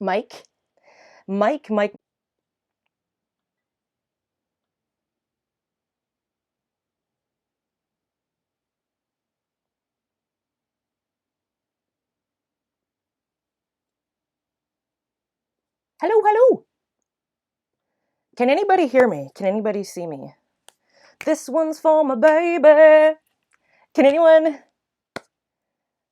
Mike. Mike. Hello. Can anybody hear me? Can anybody see me? This one's for my baby. Can anyone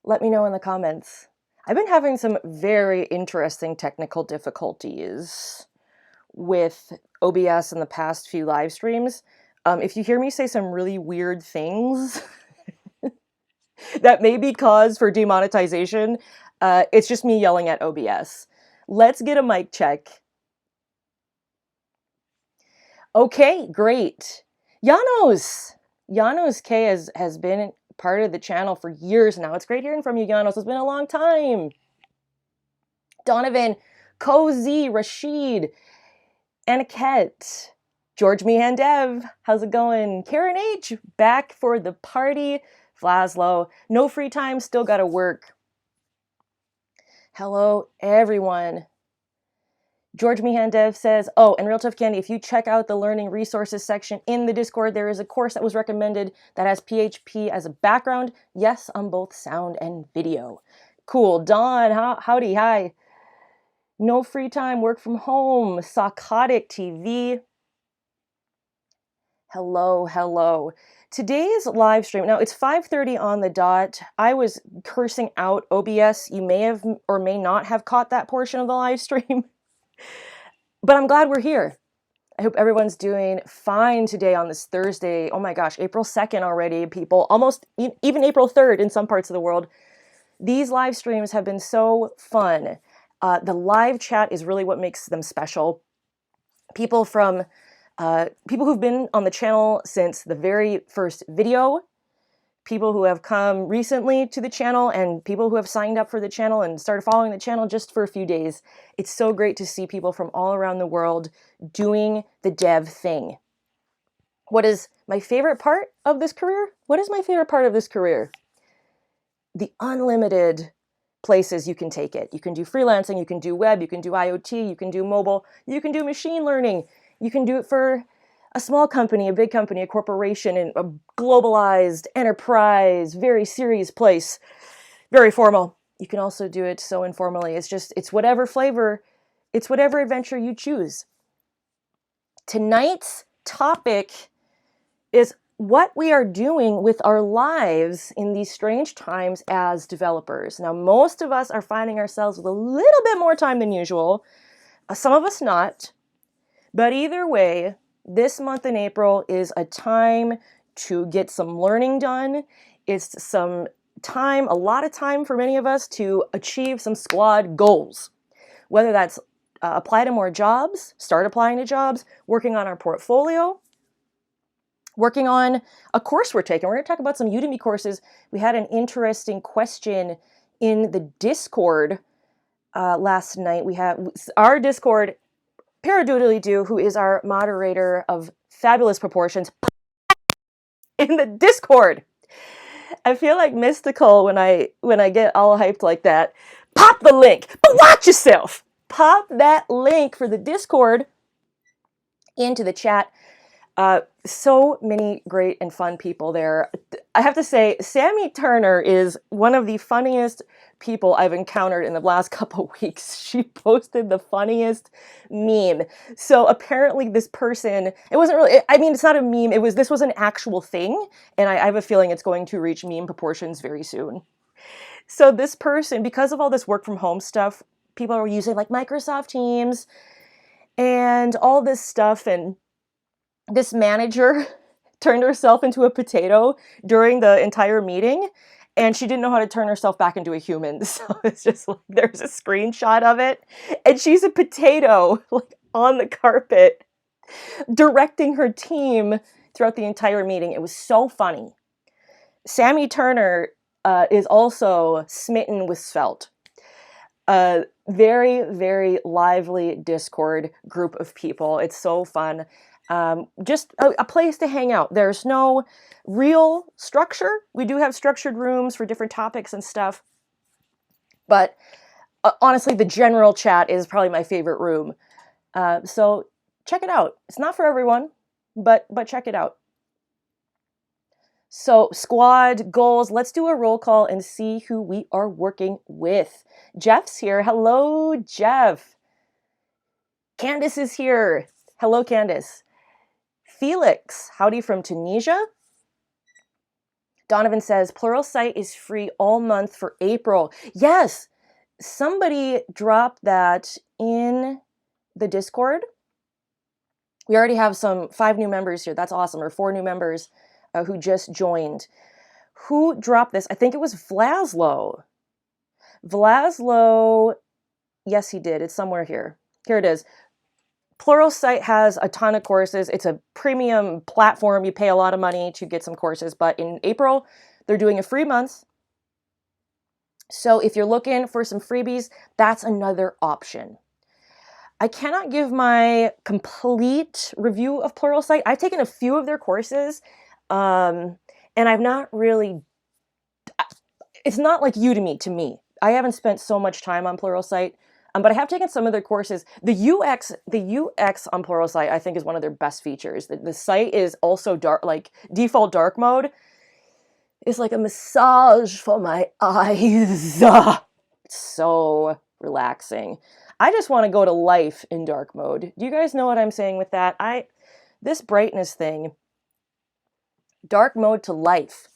let me know in the comments? I've been having some very interesting technical difficulties with OBS in the past few live streams. If you hear me say some really weird things that may be cause for demonetization, it's just me yelling at OBS. Let's get a mic check. Okay, great. Janos K has been part of the channel for years now. It's great hearing from you, Janos. It's been a long time. Donovan, Cozy, Rashid, Aniket, George Meehan Dev, how's it going? Karen H, back for the party. Vlaslo, no free time, still gotta work. Hello, everyone. George Meehan Dev says, oh, and RealToughCandy, if you check out the learning resources section in the Discord, there is a course that was recommended that has PHP as a background. Yes, on both sound and video. Cool. Don, howdy, hi. No free time, work from home. Psychotic TV. Hello. Today's live stream, now it's 5:30 on the dot. I was cursing out OBS. You may have or may not have caught that portion of the live stream. But I'm glad we're here. I hope everyone's doing fine today on this Thursday. Oh my gosh, April 2nd already, people. Almost even April 3rd in some parts of the world. These live streams have been so fun. The live chat is really what makes them special. People who've been on the channel since the very first video, people who have come recently to the channel, and people who have signed up for the channel and started following the channel just for a few days. It's so great to see people from all around the world doing the dev thing. What is my favorite part of this career? What is my favorite part of this career? The unlimited places you can take it. You can do freelancing, you can do web, you can do IoT, you can do mobile, you can do machine learning. You can do it for a small company, a big company, a corporation, and a globalized enterprise, very serious place, very formal. You can also do it so informally. It's whatever flavor, it's whatever adventure you choose. Tonight's topic is what we are doing with our lives in these strange times as developers. Now, most of us are finding ourselves with a little bit more time than usual. Some of us not. But either way, this month in April is a time to get some learning done. It's some time, a lot of time for many of us to achieve some squad goals. Whether that's apply to more jobs, start applying to jobs, working on our portfolio, working on a course we're taking. We're going to talk about some Udemy courses. We had an interesting question in the Discord last night. We have our Discord, Paradoodly-Doo, who is our moderator of fabulous proportions, in the Discord. I feel like mystical when I get all hyped like that. Pop the link, but watch yourself. Pop that link for the Discord into the chat. So many great and fun people there. I have to say, Sammy Turner is one of the funniest people I've encountered in the last couple weeks. She posted the funniest meme. So apparently this person, it wasn't really, I mean, it's not a meme, this was an actual thing, and I have a feeling it's going to reach meme proportions very soon. So this person, because of all this work from home stuff, people are using like Microsoft Teams and all this stuff, and this manager turned herself into a potato during the entire meeting, and she didn't know how to turn herself back into a human. So it's just like, there's a screenshot of it, and she's a potato like on the carpet directing her team throughout the entire meeting. It was so funny. Sammy Turner is also smitten with Svelte. Very, very lively Discord group of people. It's so fun. Just a place to hang out. There's no real structure. We do have structured rooms for different topics and stuff, but honestly, the general chat is probably my favorite room. So check it out. It's not for everyone, but check it out. So squad goals, let's do a roll call and see who we are working with. Jeff's here. Hello, Jeff. Candace is here. Hello, Candace. Felix, howdy from Tunisia. Donovan says, Pluralsight is free all month for April. Yes, somebody dropped that in the Discord. We already have 5 new members here. That's awesome. Or 4 new members who just joined. Who dropped this? I think it was Vlaslo. Vlaslo, yes, he did. It's somewhere here. Here it is. Pluralsight has a ton of courses. It's a premium platform. You pay a lot of money to get some courses, but in April, they're doing a free month. So if you're looking for some freebies, that's another option. I cannot give my complete review of Pluralsight. I've taken a few of their courses, and I've not really, it's not like Udemy to me. I haven't spent so much time on Pluralsight, but I have taken some of their courses. The UX on Pluralsight, I think, is one of their best features. The site is also dark, like default dark mode. It's like a massage for my eyes. It's so relaxing. I just want to go to life in dark mode. Do you guys know what I'm saying with that? This brightness thing, dark mode to life.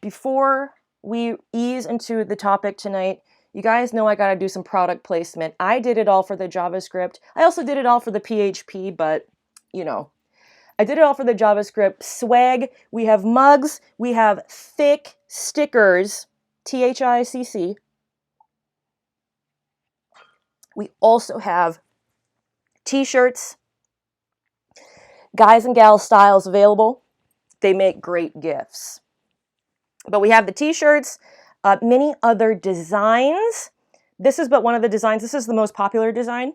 Before we ease into the topic tonight, you guys know I got to do some product placement. I did it all for the JavaScript. I also did it all for the PHP, but you know, I did it all for the JavaScript. Swag, we have mugs, we have thick stickers, THICC. We also have t-shirts, guys and gals styles available. They make great gifts. But we have the t-shirts, many other designs. This is but one of the designs. This is the most popular design.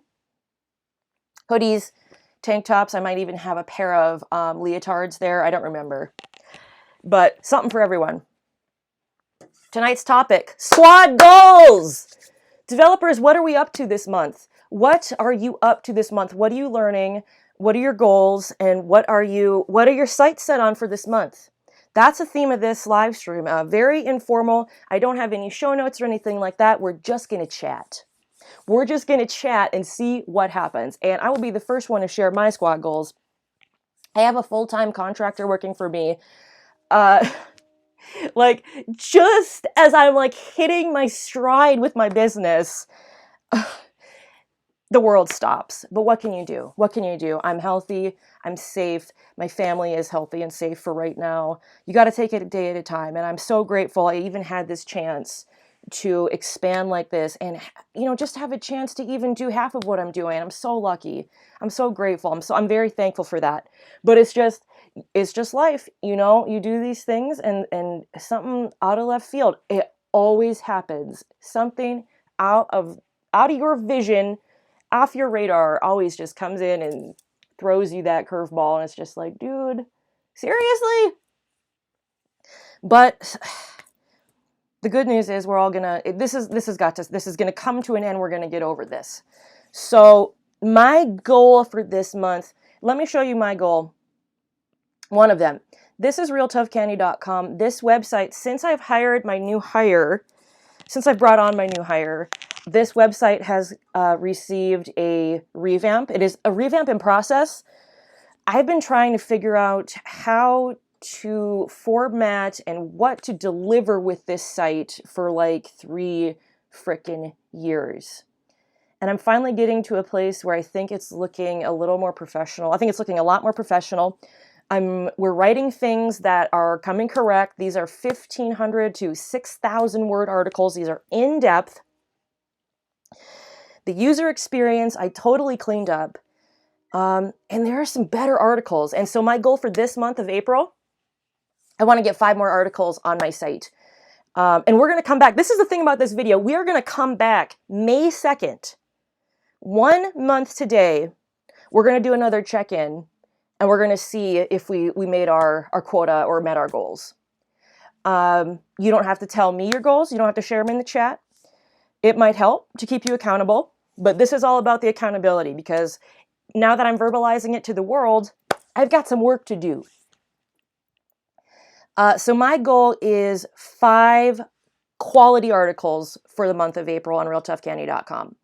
Hoodies, tank tops. I might even have a pair of leotards there. I don't remember. But something for everyone. Tonight's topic, squad goals. Developers, what are we up to this month? What are you up to this month? What are you learning? What are your goals? And what are your sights set on for this month? That's the theme of this live stream. Very informal. I don't have any show notes or anything like that. We're just going to chat. We're just going to chat and see what happens. And I will be the first one to share my squad goals. I have a full-time contractor working for me. Like, just as I'm like hitting my stride with my business, the world stops. But what can you do? What can you do? I'm healthy. I'm safe. My family is healthy and safe for right now. You got to take it a day at a time. And I'm so grateful I even had this chance to expand like this and, you know, just have a chance to even do half of what I'm doing. I'm so lucky. I'm so grateful. I'm very thankful for that. But it's just life, you know. You do these things and something out of left field, it always happens. Something out of your vision, off your radar, always just comes in and throws you that curveball, and it's just like, dude, seriously? But the good news is we're all gonna, this is gonna come to an end. We're gonna get over this. So my goal for this month, let me show you my goal. One of them. This is RealToughCandy.com. This website, since I've brought on my new hire, this website has received a revamp. It is a revamp in process. I've been trying to figure out how to format and what to deliver with this site for like 3 frickin' years. And I'm finally getting to a place where I think it's looking a little more professional. I think it's looking a lot more professional. We're writing things that are coming correct. These are 1,500 to 6,000 word articles. These are in depth. The user experience, I totally cleaned up. And there are some better articles. And so my goal for this month of April, I want to get 5 more articles on my site. And we're going to come back. This is the thing about this video. We are going to come back May 2nd. 1 month today, we're going to do another check-in. And we're going to see if we made our quota or met our goals. You don't have to tell me your goals. You don't have to share them in the chat. It might help to keep you accountable, but this is all about the accountability, because now that I'm verbalizing it to the world, I've got some work to do. So my goal is 5 quality articles for the month of April on RealToughCandy.com.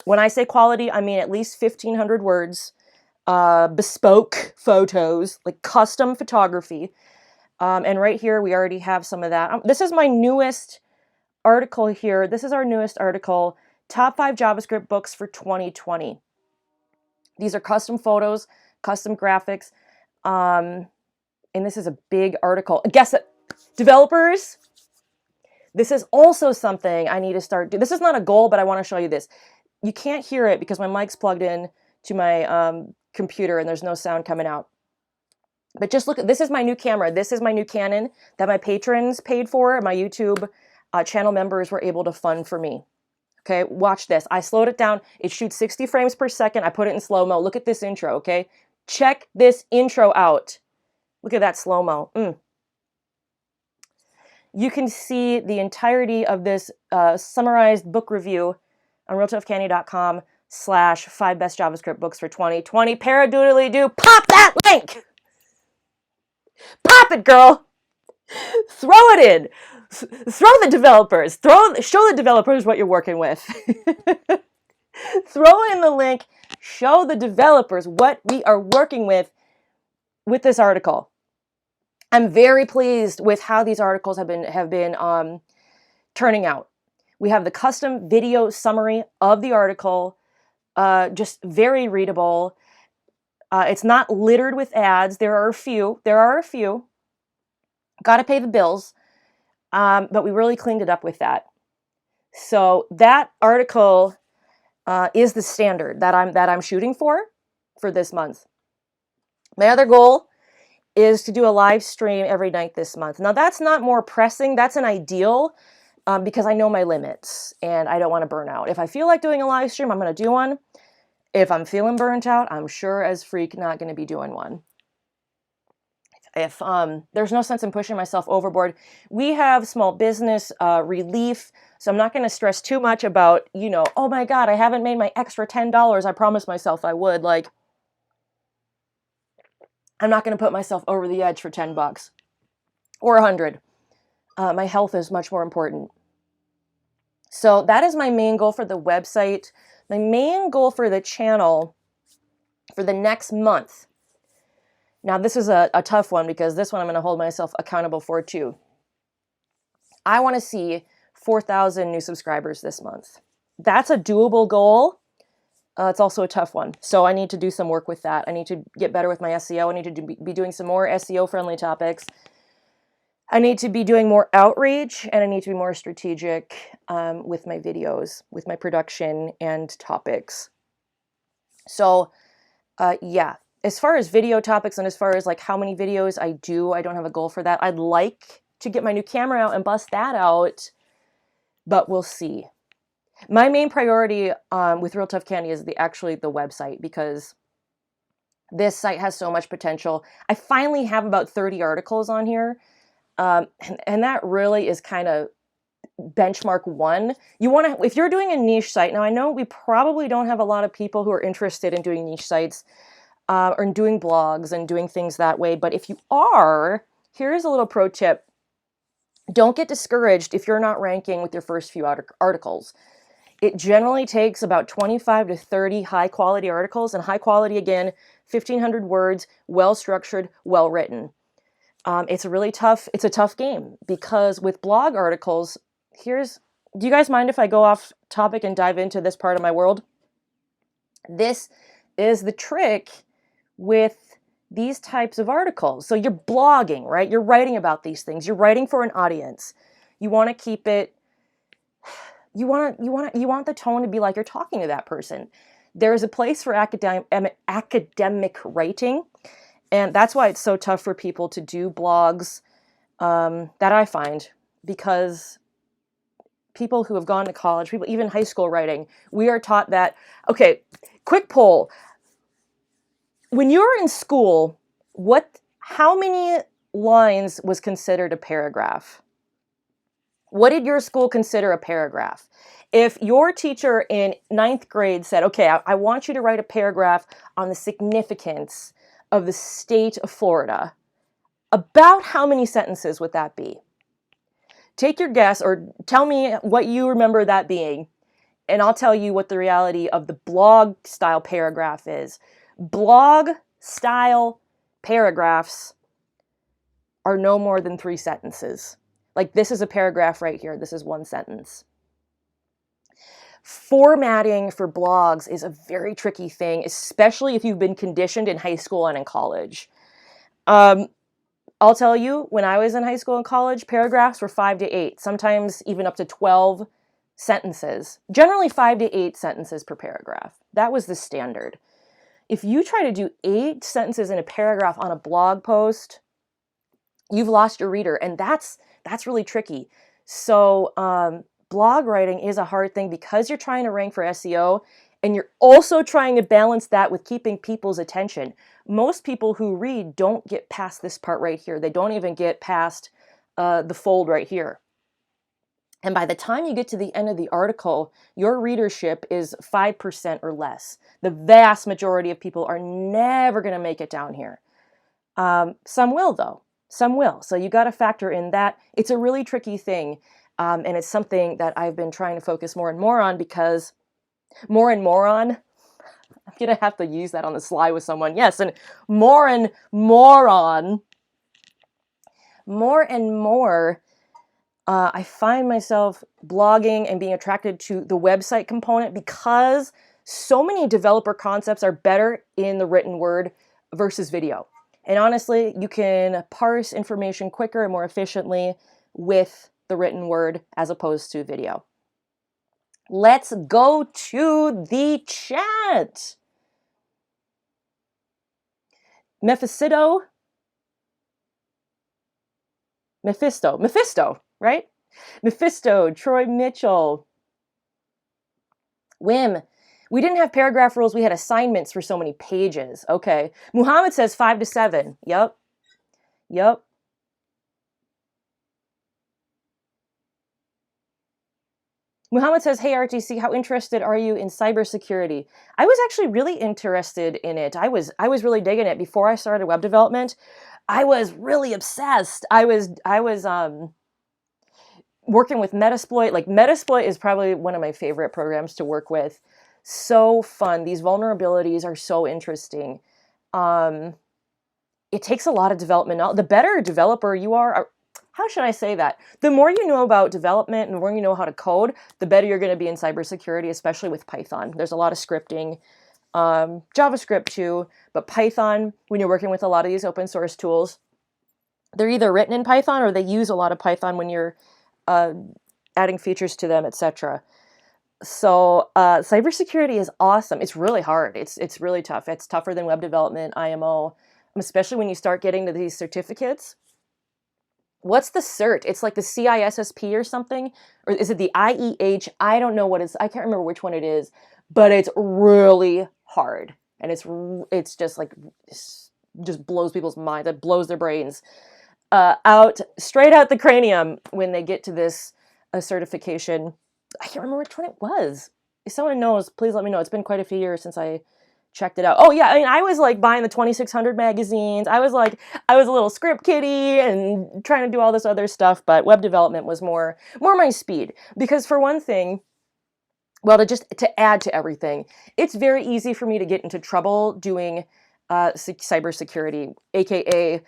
When I say quality, I mean at least 1,500 words, bespoke photos, like custom photography. And right here, we already have some of that. This is my newest article here. This is our newest article, Top 5 JavaScript Books for 2020. These are custom photos, custom graphics. And this is a big article. Guess it, developers, this is also something I need to start doing. This is not a goal, but I want to show you this. You can't hear it because my mic's plugged in to my computer and there's no sound coming out. But just look, this is my new camera. This is my new Canon that my patrons paid for. My YouTube channel members were able to fund for me. Okay, watch this. I slowed it down. It shoots 60 frames per second. I put it in slow-mo. Look at this intro, okay? Check this intro out. Look at that slow-mo. You can see the entirety of this summarized book review on realtoughcandy.com/5 best JavaScript books for 2020. Paradoodly-doo. Pop that link! Pop it, girl! Throw it in! Throw the developers! Show the developers what you're working with. Throw in the link. Show the developers what we are working with this article. I'm very pleased with how these articles have been turning out. We have the custom video summary of the article, just very readable. It's not littered with ads. There are a few. Got to pay the bills, but we really cleaned it up with that. So that article is the standard that I'm shooting for this month. My other goal is to do a live stream every night this month. Now that's not more pressing. That's an ideal because I know my limits and I don't want to burn out. If I feel like doing a live stream, I'm going to do one. If I'm feeling burnt out, I'm sure as freak not going to be doing one. If there's no sense in pushing myself overboard. We have small business relief, so I'm not going to stress too much about, oh my God, I haven't made my extra $10. I promised myself I would. Like, I'm not going to put myself over the edge for $10 or $100. My health is much more important. So that is my main goal for the website. My main goal for the channel for the next month. Now, this is a tough one because this one I'm going to hold myself accountable for too. I want to see 4,000 new subscribers this month. That's a doable goal. It's also a tough one. So I need to do some work with that. I need to get better with my SEO. I need to be doing some more SEO-friendly topics. I need to be doing more outreach, and I need to be more strategic with my videos, with my production and topics. So, yeah. As far as video topics and as far as like how many videos I do, I don't have a goal for that. I'd like to get my new camera out and bust that out, but we'll see. My main priority with Real Tough Candy is actually the website, because this site has so much potential. I finally have about 30 articles on here, and that really is kind of benchmark one. You want to, if you're doing a niche site, now I know we probably don't have a lot of people who are interested in doing niche sites or in doing blogs and doing things that way, but if you are, here's a little pro tip. Don't get discouraged if you're not ranking with your first few articles. It generally takes about 25 to 30 high-quality articles, and high quality, again, 1,500 words, well-structured, well-written. It's a tough game, because with blog articles, do you guys mind if I go off topic and dive into this part of my world? This is the trick with these types of articles. So you're blogging, right? You're writing about these things. You're writing for an audience. You want to keep it, you want the tone to be like you're talking to that person. There's a place for academic writing, and that's why it's so tough for people to do blogs that I find, because people who have gone to college, people even high school writing, we are taught that, okay, quick poll. When you were in school, how many lines was considered a paragraph? What did your school consider a paragraph? If your teacher in 9th grade said, okay, I want you to write a paragraph on the significance of the state of Florida, about how many sentences would that be? Take your guess, or tell me what you remember that being, and I'll tell you what the reality of the blog style paragraph is. Blog style paragraphs are no more than 3 sentences. Like, this is a paragraph right here. This is 1 sentence. Formatting for blogs is a very tricky thing, especially if you've been conditioned in high school and in college. I'll tell you, when I was in high school and college, paragraphs were 5 to 8, sometimes even up to 12 sentences. Generally 5 to 8 sentences per paragraph. That was the standard. If you try to do 8 sentences in a paragraph on a blog post, you've lost your reader, and that's really tricky. So blog writing is a hard thing because you're trying to rank for SEO, and you're also trying to balance that with keeping people's attention. Most people who read don't get past this part right here. They don't even get past the fold right here. And by the time you get to the end of the article, your readership is 5% or less. The vast majority of people are never going to make it down here. Some will, though. Some will. So you got to factor in that. It's a really tricky thing. And it's something that I've been trying to focus more and more on, because more and more on, I'm going to have to use that on the sly with someone. Yes, and more and more on, more and more, I find myself blogging and being attracted to the website component, because so many developer concepts are better in the written word versus video. And honestly, you can parse information quicker and more efficiently with the written word as opposed to video. Let's go to the chat. Mephisto, right? Mephisto, Troy Mitchell. Wim, we didn't have paragraph rules. We had assignments for so many pages. Okay. Muhammad says 5 to 7. Yep. Muhammad says, hey, RTC, how interested are you in cybersecurity? I was actually really interested in it. I was really digging it. Before I started web development, I was really obsessed. I was working with Metasploit. Like, Metasploit is probably one of my favorite programs to work with. So fun. These vulnerabilities are so interesting. It takes a lot of development. The better developer you are, how should I say that? The more you know about development and the more you know how to code, the better you're going to be in cybersecurity, especially with Python. There's a lot of scripting, JavaScript too, but Python, when you're working with a lot of these open source tools, they're either written in Python or they use a lot of Python when you're adding features to them, etc. So cybersecurity is awesome. It's really hard. It's really tough. It's tougher than web development, IMO, especially when you start getting to these certificates. What's the cert? It's like the CISSP or something, or is it the IEH? I don't know what it's. I can't remember which one it is, but it's really hard, and it's just like just blows people's minds. It blows their brains straight out the cranium when they get to this certification. I can't remember which one it was. If someone knows, please let me know. It's been quite a few years since I checked it out. Oh yeah, I mean, I was like buying the 2600 magazines. I was a little script kiddie and trying to do all this other stuff, but web development was more my speed. Because for one thing, well, to add to everything, it's very easy for me to get into trouble doing cybersecurity, aka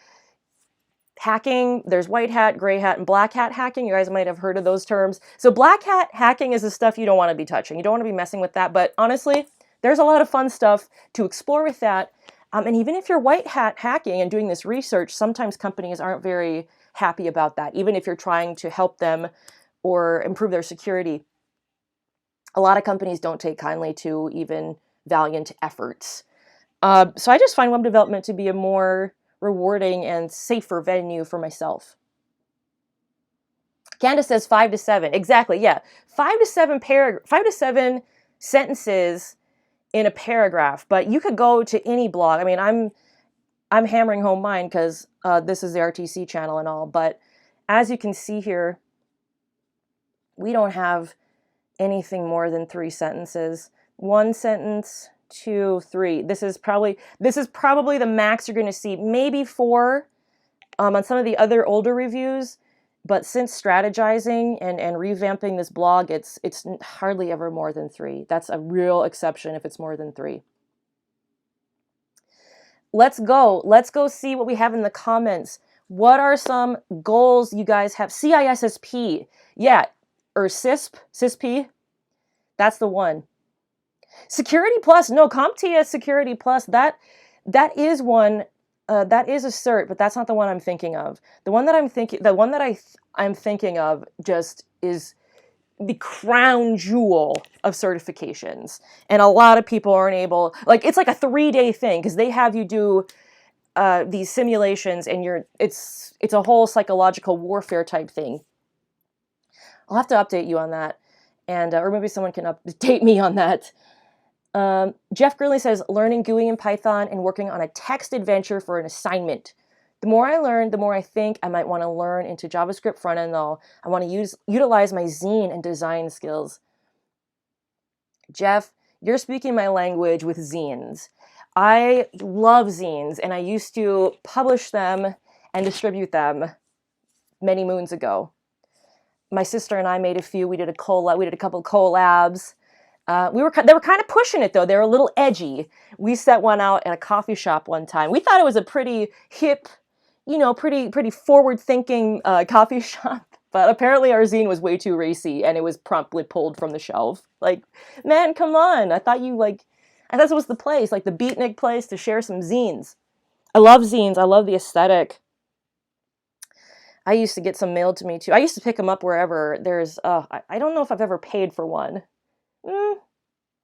hacking. There's white hat, gray hat, and black hat hacking. You guys might have heard of those terms. So black hat hacking is the stuff you don't want to be touching. You don't want to be messing with that. But honestly, there's a lot of fun stuff to explore with that. And even if you're white hat hacking and doing this research, sometimes companies aren't very happy about that. Even if you're trying to help them or improve their security, a lot of companies don't take kindly to even valiant efforts. So I just find web development to be a more rewarding and safer venue for myself. Candace says 5 to 7. Exactly, yeah. 5 to 7 sentences in a paragraph, but you could go to any blog. I mean, I'm hammering home mine because this is the RTC channel and all, but as you can see here, We don't have anything more than 3 sentences. 1 sentence, 2, 3. This is probably the max you're going to see. Maybe 4 on some of the other older reviews. But since strategizing and revamping this blog, it's hardly ever more than 3. That's a real exception if it's more than 3. Let's go. Let's go see what we have in the comments. What are some goals you guys have? CISSP. Yeah, or CISP. That's the one. Security Plus. No, CompTIA Security Plus. That is one. That is a cert, but that's not the one I'm thinking of. The one that I'm thinking of just is the crown jewel of certifications, and a lot of people aren't able. Like, it's like a 3-day thing because they have you do these simulations, and it's a whole psychological warfare type thing. I'll have to update you on that, and or maybe someone can update me on that. Jeff Gurley says, learning GUI in Python and working on a text adventure for an assignment. The more I learn, the more I think I might want to learn into JavaScript frontend, though. I want to utilize my zine and design skills. Jeff, you're speaking my language with zines. I love zines, and I used to publish them and distribute them many moons ago. My sister and I made a few. We did a couple of collabs. They were kind of pushing it, though. They were a little edgy. We set one out at a coffee shop one time. We thought it was a pretty hip, pretty forward-thinking coffee shop. But apparently our zine was way too racy, and it was promptly pulled from the shelf. Like, man, come on. I thought this was the place, like the beatnik place to share some zines. I love zines. I love the aesthetic. I used to get some mailed to me, too. I used to pick them up wherever there's, I don't know if I've ever paid for one.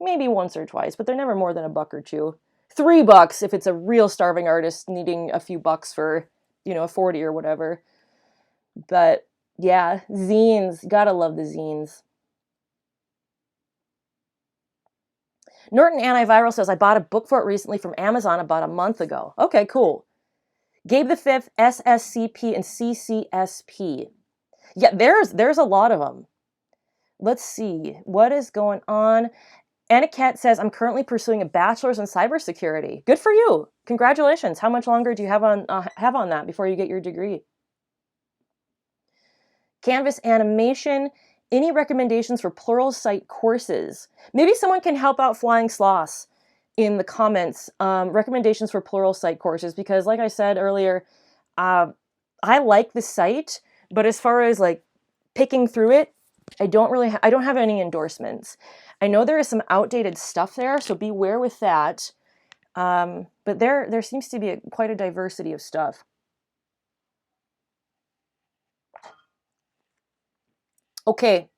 Maybe once or twice, but they're never more than $1 or $2. $3 if it's a real starving artist needing a few bucks for, a 40 or whatever. But yeah, zines. Gotta love the zines. Norton Antiviral says, I bought a book for it recently from Amazon about a month ago. Okay, cool. Gabe the Fifth, SSCP, and CCSP. Yeah, there's a lot of them. Let's see. What is going on? Anna Cat says, I'm currently pursuing a bachelor's in cybersecurity. Good for you. Congratulations. How much longer do you have on that before you get your degree? Canvas Animation. Any recommendations for Pluralsight courses? Maybe someone can help out Flying Sloths in the comments. Recommendations for Pluralsight courses, because like I said earlier, I like the site, but as far as like picking through it, I don't have any endorsements. I know there is some outdated stuff there, so beware with that. But there seems to be quite a diversity of stuff. Okay.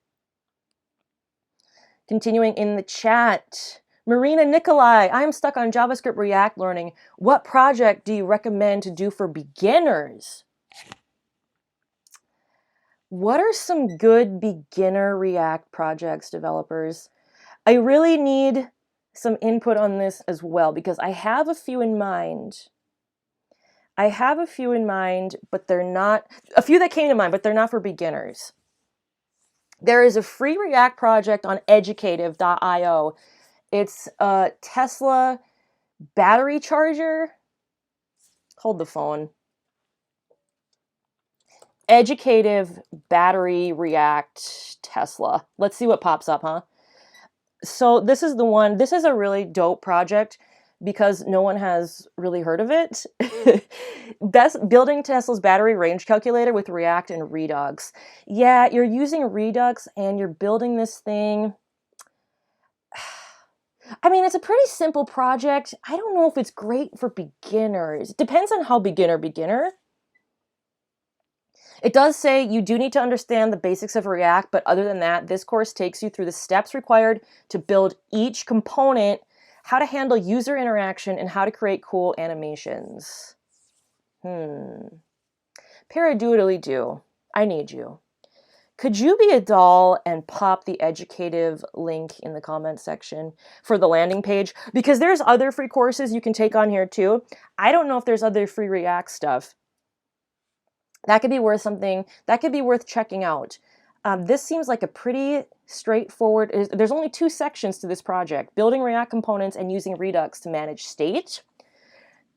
Continuing in the chat. Marina Nikolai, I am stuck on JavaScript React learning. What project do you recommend to do for beginners? What are some good beginner React projects, developers? I really need some input on this as well, because I have a few in mind. But they're not, a few that came to mind, but they're not for beginners. There is a free React project on educative.io. It's a Tesla battery charger. Hold the phone. Educative battery React Tesla. Let's see what pops up, huh? So this is the one. This is a really dope project because no one has really heard of it. Building Tesla's battery range calculator with React and Redux. Yeah, you're using Redux and you're building this thing. I mean, it's a pretty simple project. I don't know if it's great for beginners. It depends on how beginner. It does say you do need to understand the basics of React, but other than that, this course takes you through the steps required to build each component, how to handle user interaction, and how to create cool animations. Paradoodly-doo, I need you. Could you be a doll and pop the educative link in the comment section for the landing page? Because there's other free courses you can take on here too. I don't know if there's other free React stuff. That could be worth something. That could be worth checking out. This seems like a pretty straightforward, there's only 2 sections to this project: building React components and using Redux to manage state.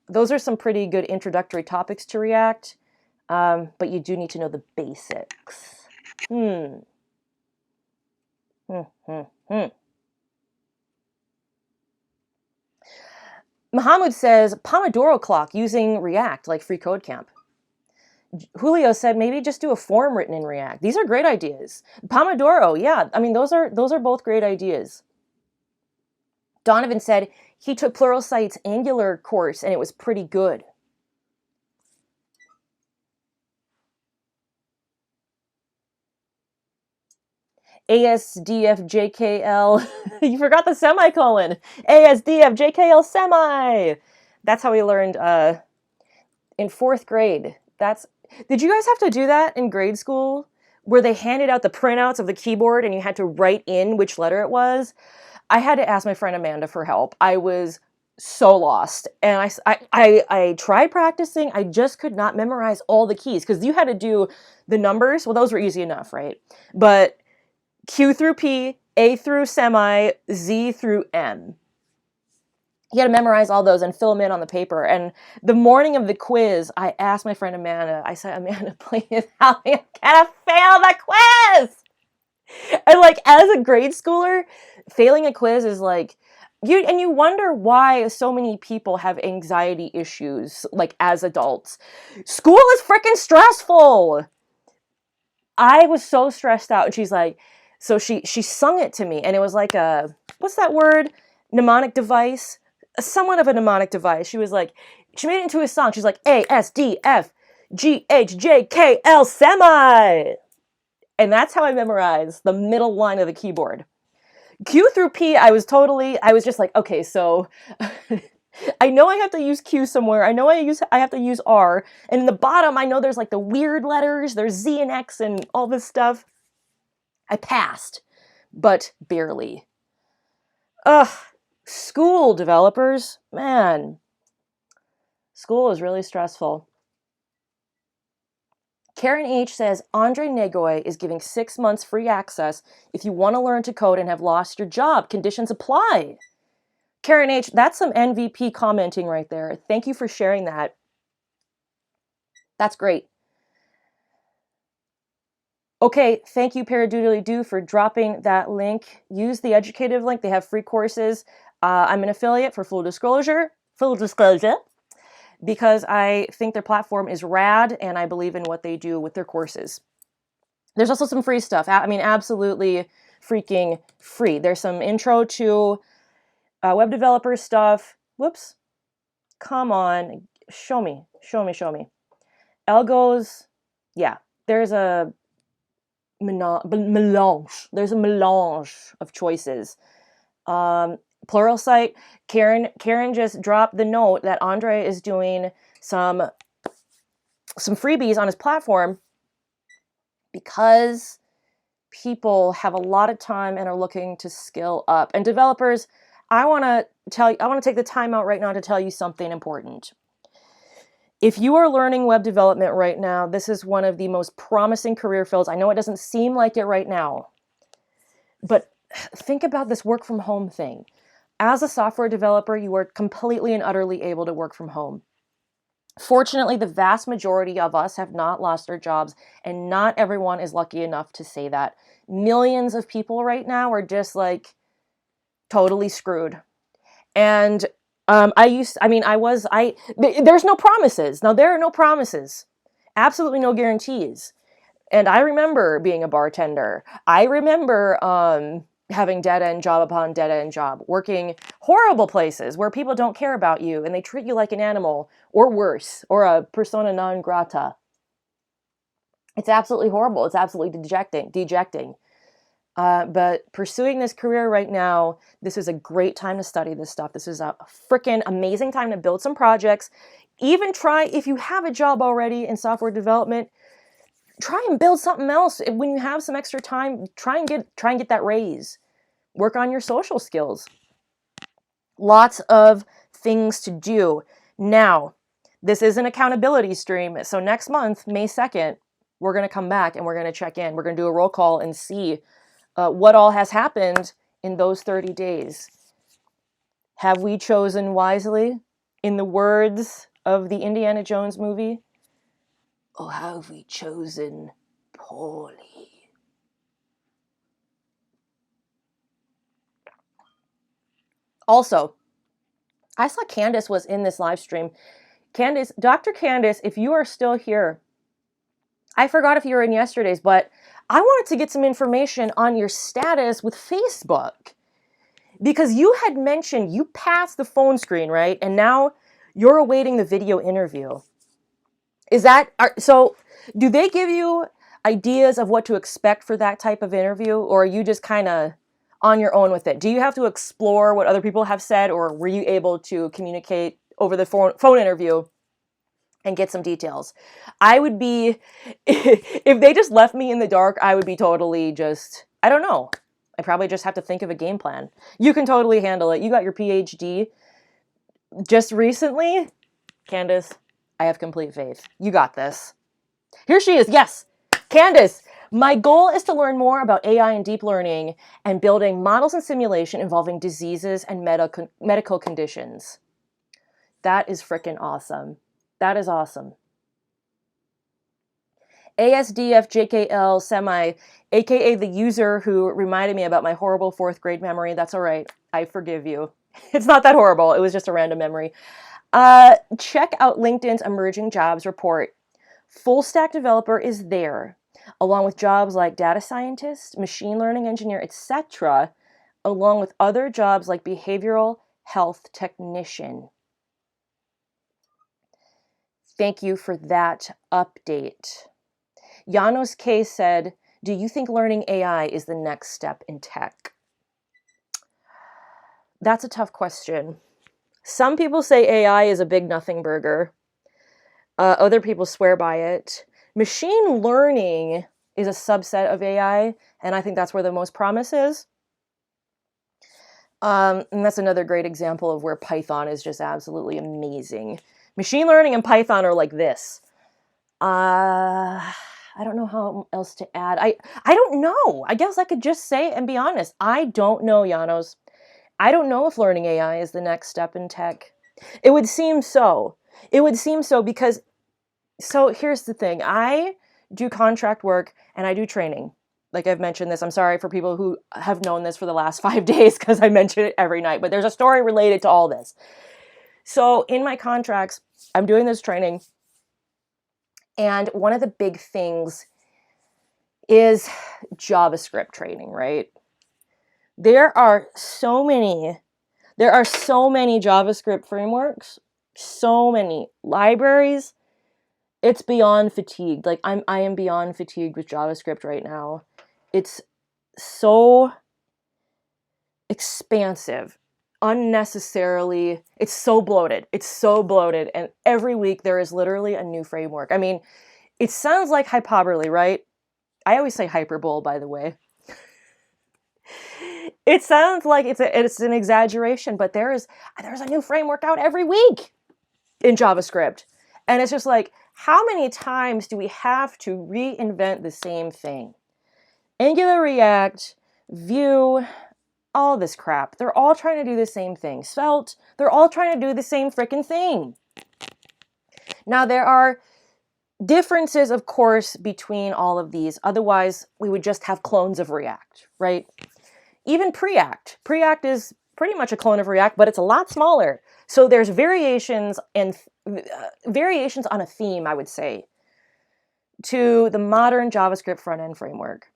Those are some pretty good introductory topics to React, but you do need to know the basics. Mohammed says, Pomodoro clock using React, like Free Code Camp. Julio said, maybe just do a form written in React. These are great ideas. Pomodoro, yeah, I mean, those are both great ideas. Donovan said he took Pluralsight's Angular course and it was pretty good. ASDFJKL, you forgot the semicolon. ASDFJKL semi. That's how we learned in 4th grade. Did you guys have to do that in grade school, where they handed out the printouts of the keyboard and you had to write in which letter it was? I had to ask my friend Amanda for help. I was so lost. And I tried practicing. I just could not memorize all the keys, because you had to do the numbers. Well, those were easy enough, right? But Q through P, A through semi, Z through M. You had to memorize all those and fill them in on the paper. And the morning of the quiz, I asked my friend Amanda, I said, Amanda, please help me. I can't fail the quiz. And like, as a grade schooler, failing a quiz is like, you wonder why so many people have anxiety issues, like, as adults. School is freaking stressful. I was so stressed out. And she's like, so she sung it to me, and it was like a, what's that word? Mnemonic device? Somewhat of a mnemonic device. She was like, she made it into a song. She's like, ASDFGHJKL semi. And that's how I memorized the middle line of the keyboard. Q through P, I was just like, okay, so I know I have to use Q somewhere. I know I have to use R. And in the bottom, I know there's like the weird letters. There's Z and X and all this stuff. I passed, but barely. Ugh, school, developers, man. School is really stressful. Karen H. says, Andre Negoy is giving 6 months free access if you want to learn to code and have lost your job. Conditions apply. Karen H., that's some MVP commenting right there. Thank you for sharing that. That's great. Okay, thank you, Paradoodly-Doo, for dropping that link. Use the educative link. They have free courses. I'm an affiliate for full disclosure, because I think their platform is rad, and I believe in what they do with their courses. There's also some free stuff. I mean, absolutely freaking free. There's some intro to web developer stuff. Whoops. Come on. Show me. Algos. Yeah, there's a melange. There's a melange of choices. Pluralsight. Karen just dropped the note that Andre is doing some freebies on his platform because people have a lot of time and are looking to skill up. And developers, I want to take the time out right now to tell you something important. If you are learning web development right now, this is one of the most promising career fields. I know it doesn't seem like it right now, but think about this work from home thing. As a software developer, you are completely and utterly able to work from home. Fortunately, the vast majority of us have not lost our jobs, and not everyone is lucky enough to say that. Millions of people right now are just like totally screwed. And there's no promises. Now, there are no promises. Absolutely no guarantees. And I remember being a bartender. I remember having dead-end job upon dead-end job, working horrible places where people don't care about you and they treat you like an animal, or worse, or a persona non grata. It's absolutely horrible. It's absolutely dejecting. But pursuing this career right now, this is a great time to study this stuff. This is a freaking amazing time to build some projects. Even try, if you have a job already in software development, try and build something else. When you have some extra time, try and get that raise. Work on your social skills. Lots of things to do. Now, this is an accountability stream. So next month, May 2nd, we're going to come back and we're going to check in. We're going to do a roll call and see what all has happened in those 30 days. Have we chosen wisely? In the words of the Indiana Jones movie, or have we chosen poorly? Also, I saw Candace was in this live stream. Candace, Dr. Candace, if you are still here, I forgot if you were in yesterday's, but I wanted to get some information on your status with Facebook. Because you had mentioned you passed the phone screen, right? And now you're awaiting the video interview. Is that, so do they give you ideas of what to expect for that type of interview? Or are you just kind of on your own with it? Do you have to explore what other people have said, or were you able to communicate over the phone interview and get some details? I would be, if they just left me in the dark, I would be totally just, I don't know. I probably just have to think of a game plan. You can totally handle it. You got your PhD just recently. Candace, I have complete faith. You got this. Here she is. Yes. Candace, my goal is to learn more about AI and deep learning and building models and simulation involving diseases and medical conditions. That is freaking awesome. That is awesome. ASDFJKL semi, aka the user who reminded me about my horrible 4th grade memory. That's all right. I forgive you. It's not that horrible. It was just a random memory. Check out LinkedIn's emerging jobs report. Full stack developer is there, along with jobs like data scientist, machine learning engineer, etc., along with other jobs like behavioral health technician. Thank you for that update. Janos K said, do you think learning AI is the next step in tech? That's a tough question. Some people say AI is a big nothing burger. Other people swear by it. Machine learning is a subset of AI, and I think that's where the most promise is. And that's another great example of where Python is just absolutely amazing. Machine learning and Python are like this. I don't know how else to add. I don't know. I guess I could just say and be honest. I don't know, Janos. I don't know if learning AI is the next step in tech. It would seem so. It would seem so because, so here's the thing. I do contract work and I do training. Like I've mentioned this. I'm sorry for people who have known this for the last 5 days because I mention it every night. But there's a story related to all this. So in my contracts, I'm doing this training. And one of the big things is JavaScript training, right? There are so many JavaScript frameworks, so many libraries. It's beyond fatigued. Like I am beyond fatigued with JavaScript right now. It's so expansive, unnecessarily. It's so bloated. It's so bloated. And every week there is literally a new framework. I mean, it sounds like hyperbole, right? I always say hyperbole, by the way. It sounds like it's an exaggeration, but there's a new framework out every week in JavaScript. And it's just like, how many times do we have to reinvent the same thing? Angular, React, Vue, all this crap. They're all trying to do the same thing. Svelte, they're all trying to do the same freaking thing. Now, there are differences, of course, between all of these. Otherwise, we would just have clones of React, right? Even Preact. Preact is pretty much a clone of React, but it's a lot smaller. So there's variations and variations on a theme, I would say, to the modern JavaScript front-end framework.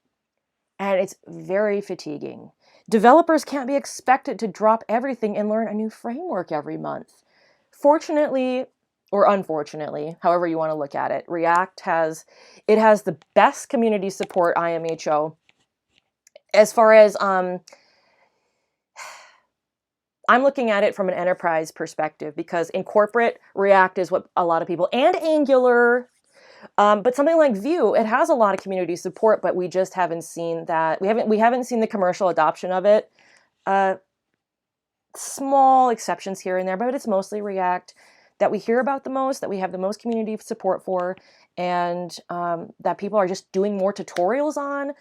And it's very fatiguing. Developers can't be expected to drop everything and learn a new framework every month. Fortunately, or unfortunately, however you want to look at it, React has the best community support IMHO. As far as, I'm looking at it from an enterprise perspective because in corporate, React is what a lot of people, and Angular, but something like Vue, it has a lot of community support, but we just haven't seen that. We haven't seen the commercial adoption of it. Small exceptions here and there, but it's mostly React. that we hear about the most, that we have the most community support for, and that people are just doing more tutorials on,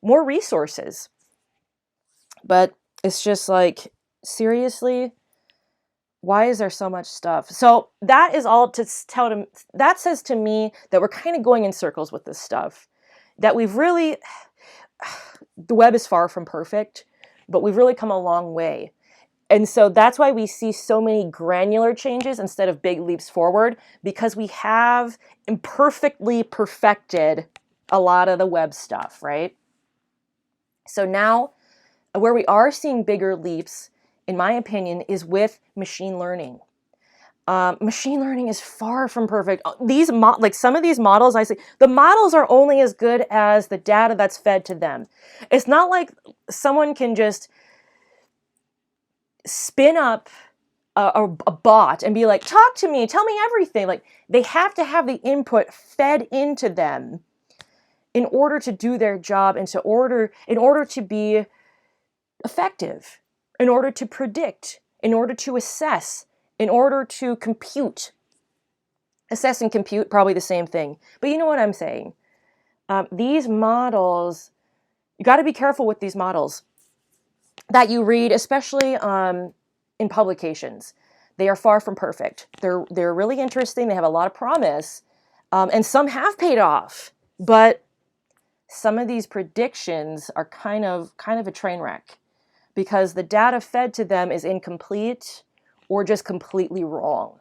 more resources. But it's just like, seriously, why is there so much stuff? So that is all to tell them. That says to me that we're kind of going in circles with this stuff, that we've really, the web is far from perfect, but we've really come a long way. And so that's why we see so many granular changes instead of big leaps forward, because we have imperfectly perfected a lot of the web stuff, right? So now where we are seeing bigger leaps, in my opinion, is with machine learning. Machine learning is far from perfect. These like some of these models, I say, the models are only as good as the data that's fed to them. It's not like someone can just spin up a bot and be like, talk to me, tell me everything. Like, they have to have the input fed into them in order to do their job, and in order to be effective, in order to predict, in order to assess, in order to compute. Assess and compute, probably the same thing. But you know what I'm saying. These models, you got to be careful with these models that you read, especially in publications. They are far from perfect. They're really interesting. They have a lot of promise, and some have paid off. But some of these predictions are kind of a train wreck, because the data fed to them is incomplete or just completely wrong,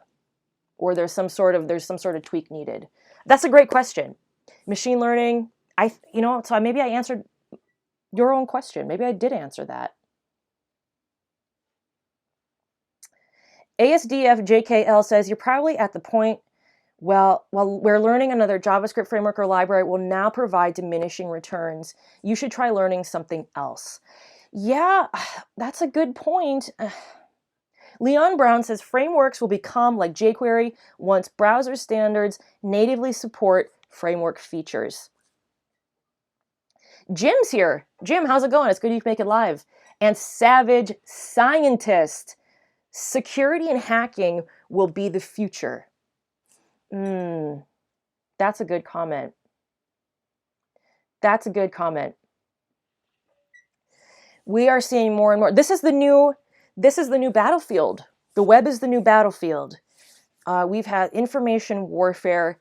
or there's some sort of tweak needed. That's a great question. Machine learning, so maybe I answered your own question. Maybe I did answer that. ASDFJKL says, you're probably at the point, well, we're learning another JavaScript framework or library will now provide diminishing returns. You should try learning something else. Yeah, that's a good point. Leon Brown says, frameworks will become like jQuery once browser standards natively support framework features. Jim's here. Jim, how's it going? It's good you can make it live. And Savage Scientist, security and hacking will be the future. That's a good comment. That's a good comment. We are seeing more and more. This is the new battlefield. The web is the new battlefield. We've had information warfare.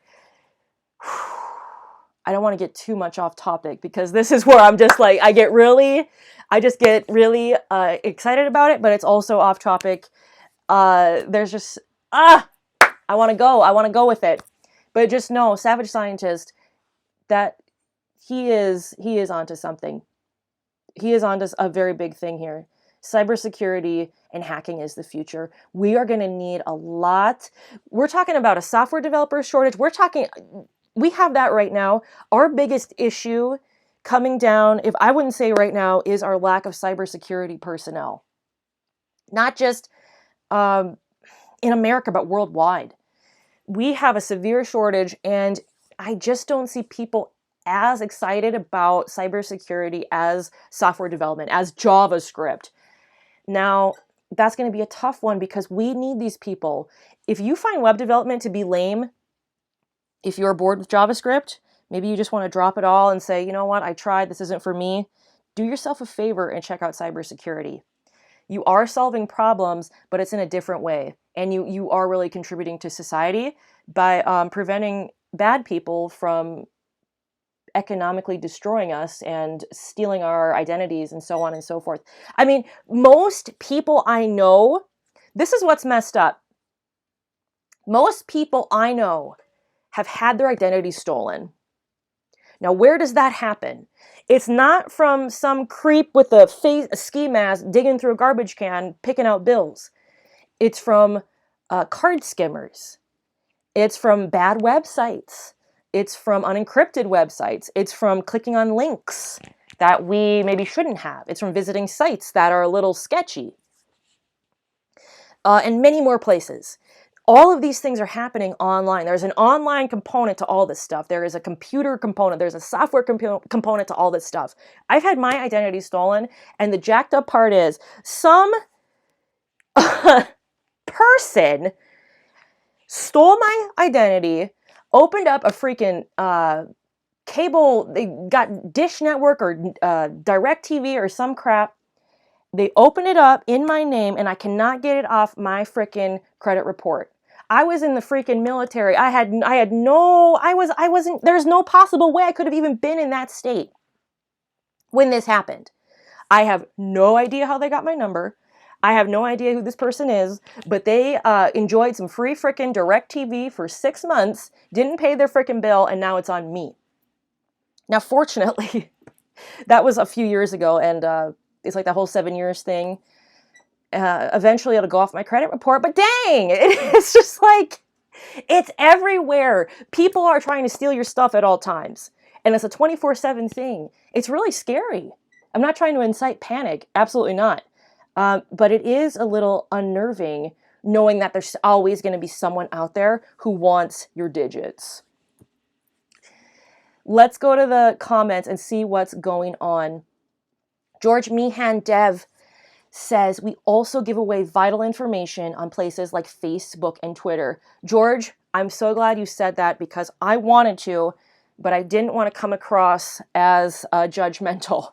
I don't want to get too much off topic, because this is where I'm just like, I just get really excited about it, but it's also off topic. There's just, I want to go with it. But just know, Savage Scientist, that he is onto something. He is onto a very big thing here. Cybersecurity and hacking is the future. We are going to need a lot. We're talking about a software developer shortage. We have that right now. Our biggest issue coming down, if I wouldn't say right now, is our lack of cybersecurity personnel. Not just in America, but worldwide. We have a severe shortage, and I just don't see people as excited about cybersecurity as software development, as JavaScript. Now, that's going to be a tough one, because we need these people. If you find web development to be lame, if you're bored with JavaScript, maybe you just want to drop it all and say, you know what, I tried, this isn't for me. Do yourself a favor and check out cybersecurity. You are solving problems, but it's in a different way. And you are really contributing to society by preventing bad people from economically destroying us and stealing our identities and so on and so forth. I mean, most people I know, this is what's messed up. Most people I know have had their identity stolen. Now, where does that happen? It's not from some creep with a ski mask digging through a garbage can, picking out bills. It's from card skimmers. It's from bad websites. It's from unencrypted websites. It's from clicking on links that we maybe shouldn't have. It's from visiting sites that are a little sketchy. And many more places. All of these things are happening online. There's an online component to all this stuff. There is a computer component. There's a software component to all this stuff. I've had my identity stolen, and the jacked up part is some person stole my identity, opened up a freaking cable, they got Dish Network or DirecTV or some crap. They open it up in my name and I cannot get it off my freaking credit report. I was in the freaking military. There's no possible way I could have even been in that state when this happened. I have no idea how they got my number. I have no idea who this person is, but they enjoyed some free freaking DirecTV for 6 months, didn't pay their freaking bill, and now it's on me. Now, fortunately, that was a few years ago, and it's like the whole 7 years thing. Eventually, it'll go off my credit report, but dang, it's just like, it's everywhere. People are trying to steal your stuff at all times, and it's a 24/7 thing. It's really scary. I'm not trying to incite panic, absolutely not. But it is a little unnerving knowing that there's always going to be someone out there who wants your digits. Let's go to the comments and see what's going on. George Meehan Dev says, we also give away vital information on places like Facebook and Twitter. George, I'm so glad you said that because I wanted to, but I didn't want to come across as judgmental.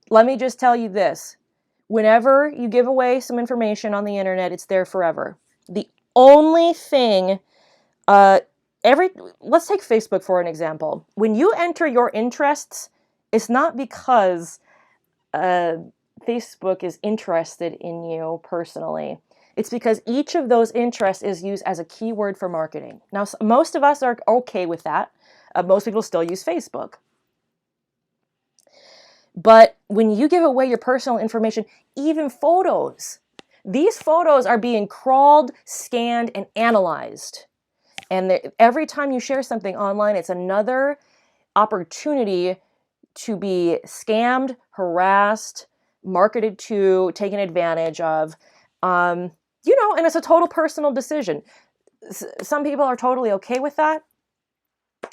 Let me just tell you this. Whenever you give away some information on the internet, it's there forever. The only thing, let's take Facebook for an example. When you enter your interests, it's not because Facebook is interested in you personally. It's because each of those interests is used as a keyword for marketing. Now, most of us are okay with that. Most people still use Facebook. But when you give away your personal information, even photos, these photos are being crawled, scanned, and analyzed. And every time you share something online, it's another opportunity to be scammed, harassed, marketed to, taken advantage of, and it's a total personal decision. Some people are totally okay with that.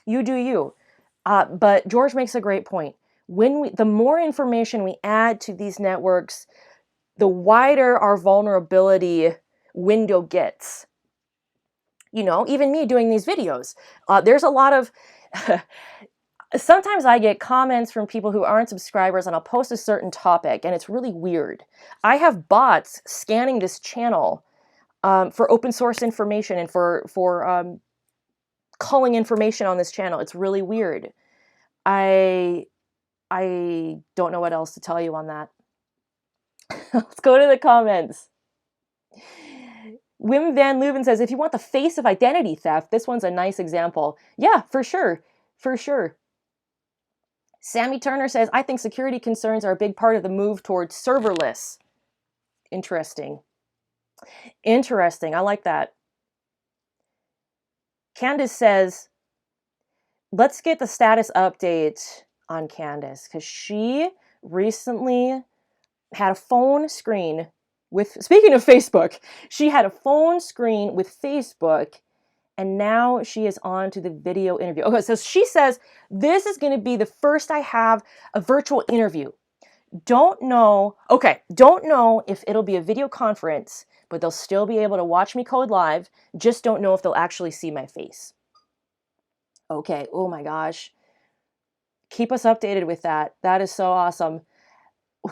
You do you. But George makes a great point. The more information we add to these networks, the wider our vulnerability window gets. Even me doing these videos, there's a lot of, sometimes I get comments from people who aren't subscribers and I'll post a certain topic and it's really weird. I have bots scanning this channel for open source information and for culling information on this channel. It's really weird. I don't know what else to tell you on that. Let's go to the comments. Wim Van Leuven says, if you want the face of identity theft, this one's a nice example. Yeah, for sure. For sure. Sammy Turner says, I think security concerns are a big part of the move towards serverless. Interesting. Interesting. I like that. Candace says, let's get the status update on Candace because she recently had a phone screen with, speaking of Facebook, she had a phone screen with Facebook and now she is on to the video interview. Okay, so she says, this is going to be the first I have a virtual interview. Don't know if it'll be a video conference, but they'll still be able to watch me code live. Just don't know if they'll actually see my face. Okay, oh my gosh. Keep us updated with that. That is so awesome.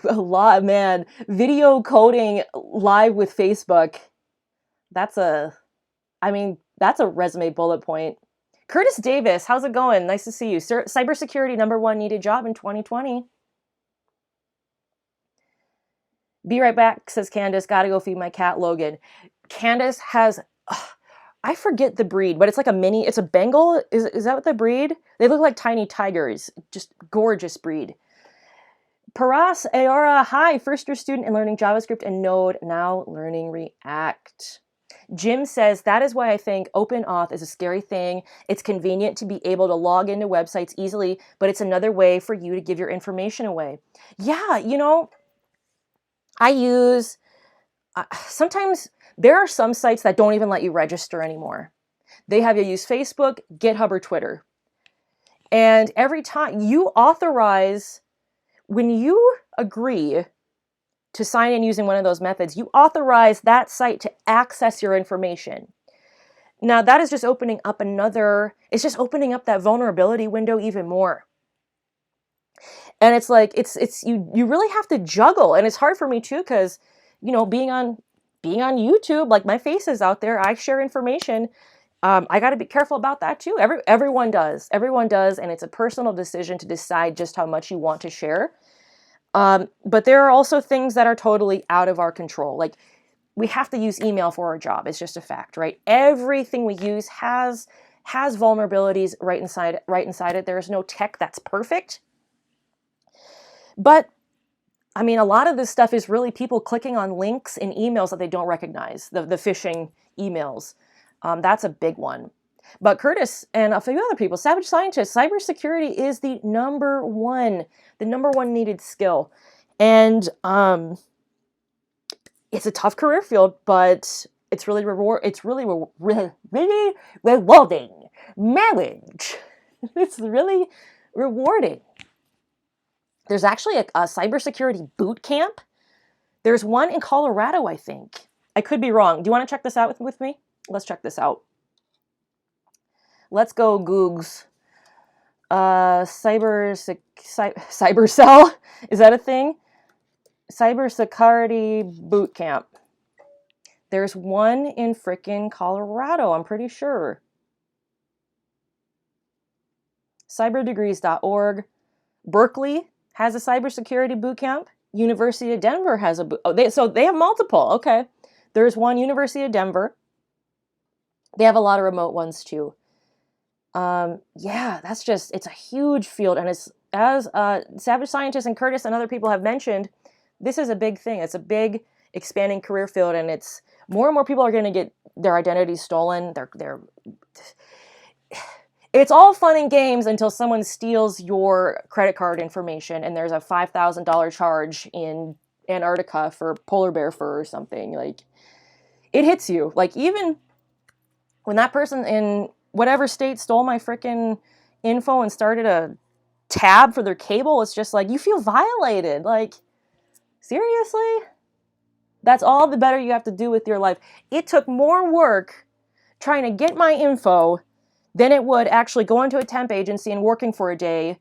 A lot, man. Video coding live with Facebook. That's a resume bullet point. Curtis Davis, how's it going? Nice to see you. Cybersecurity #1 needed job in 2020. Be right back, says Candace. Gotta go feed my cat, Logan. Candace has, I forget the breed, but it's like it's a Bengal. Is that what the breed? They look like tiny tigers. Just gorgeous breed. Paras Ayora, hi, first year student and learning JavaScript and Node, now learning React. Jim says, that is why I think OpenAuth is a scary thing. It's convenient to be able to log into websites easily, but it's another way for you to give your information away. Yeah, sometimes there are some sites that don't even let you register anymore. They have you use Facebook, GitHub, or Twitter. And every time you authorize, when you agree to sign in using one of those methods, you authorize that site to access your information. Now that is just opening up it's just opening up that vulnerability window even more. And it's like, you really have to juggle. And it's hard for me too, because, you know, being on YouTube, like my face is out there, I share information. I got to be careful about that too. Everyone does, and it's a personal decision to decide just how much you want to share. But there are also things that are totally out of our control. Like, we have to use email for our job. It's just a fact, right? Everything we use has vulnerabilities right inside it. There is no tech that's perfect. But I mean, a lot of this stuff is really people clicking on links in emails that they don't recognize, the phishing emails. That's a big one. But Curtis and a few other people, Savage Scientists, cybersecurity is the number one needed skill. And it's a tough career field, but it's really rewarding. Marriage. It's really rewarding. There's actually a cybersecurity boot camp. There's one in Colorado, I think. I could be wrong. Do you want to check this out with me? Let's check this out. Let's go Googs. Cybercell? Is that a thing? Cybersecurity boot camp. There's one in frickin' Colorado, I'm pretty sure. Cyberdegrees.org. Berkeley has a cybersecurity boot camp. University of Denver has a so they have multiple. Okay. There's one, University of Denver. They have a lot of remote ones too. Yeah, it's a huge field. And it's, as Savage Scientists and Curtis and other people have mentioned, this is a big thing. It's a big expanding career field, and it's more and more people are going to get their identities stolen. It's all fun and games until someone steals your credit card information and there's a $5,000 charge in Antarctica for polar bear fur or something. Like, it hits you. Like, even when that person in whatever state stole my frickin' info and started a tab for their cable, it's just like, you feel violated. Like, seriously? That's all the better you have to do with your life. It took more work trying to get my info than it would actually going to a temp agency and working for a day,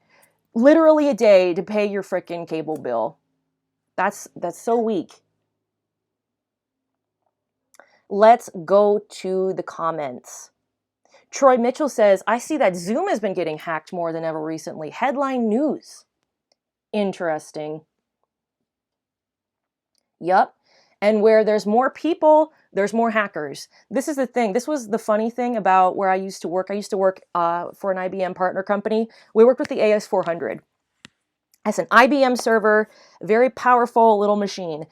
literally a day, to pay your frickin' cable bill. That's so weak. Let's go to the comments. Troy Mitchell says, I see that Zoom has been getting hacked more than ever recently. Headline news. Interesting. Yup. And where there's more people, there's more hackers. This is the thing. This was the funny thing about where I used to work. I used to work for an IBM partner company. We worked with the AS400. It's an IBM server, very powerful little machine.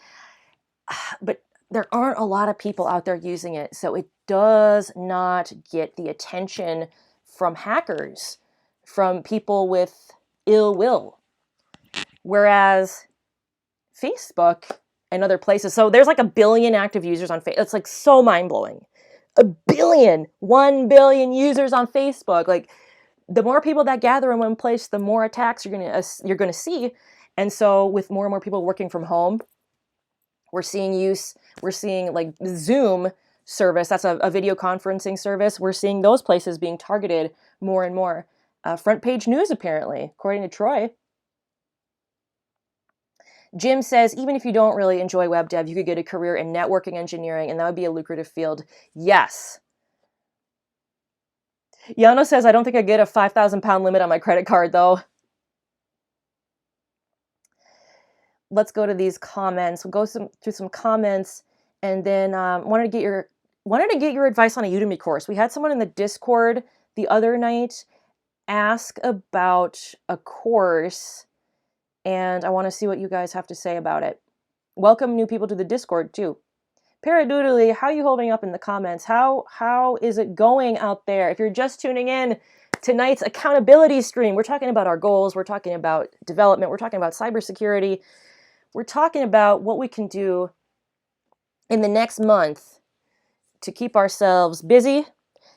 But there aren't a lot of people out there using it, so it does not get the attention from hackers, from people with ill will. Whereas Facebook and other places, so there's like 1 billion active users on Facebook. It's like so mind-blowing. 1 billion, 1 billion users on Facebook. Like, the more people that gather in one place, the more attacks you're gonna see. And so with more and more people working from home, we're seeing like Zoom service, that's a video conferencing service. We're seeing those places being targeted more and more. Front page news, apparently, according to Troy. Jim says, even if you don't really enjoy web dev, you could get a career in networking engineering, and that would be a lucrative field. Yes. Yano says, I don't think I get a 5,000 pound limit on my credit card, though. Let's go to these comments. We'll go through some comments, and then wanted to get your advice on a Udemy course. We had someone in the Discord the other night ask about a course, and I want to see what you guys have to say about it. Welcome new people to the Discord too. Paradoodly, how are you holding up in the comments? How is it going out there? If you're just tuning in, tonight's accountability stream, we're talking about our goals, we're talking about development, we're talking about cybersecurity, we're talking about what we can do in the next month to keep ourselves busy,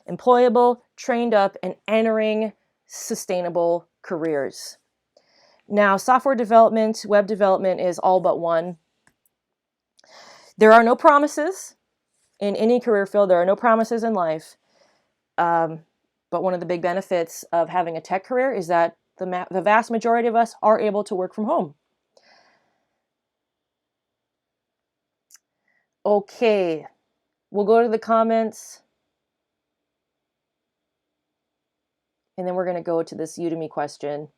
employable, trained up, and entering sustainable careers. Now, software development, web development is all but one. There are no promises in any career field. There are no promises in life. But one of the big benefits of having a tech career is that the vast majority of us are able to work from home. Okay, we'll go to the comments. And then we're going to go to this Udemy question.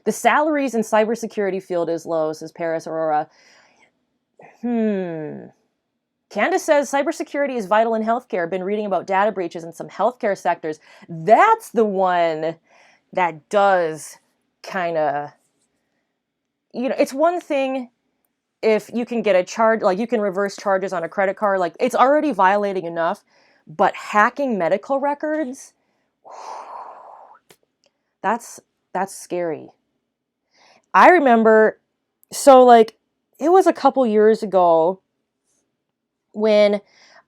The salaries in cybersecurity field is low, says Paris Aurora. Candace says cybersecurity is vital in healthcare. Been reading about data breaches in some healthcare sectors. That's the one that does kind of, it's one thing if you can get a charge, like you can reverse charges on a credit card, like it's already violating enough, but hacking medical records, that's scary. I remember, so like, it was a couple years ago when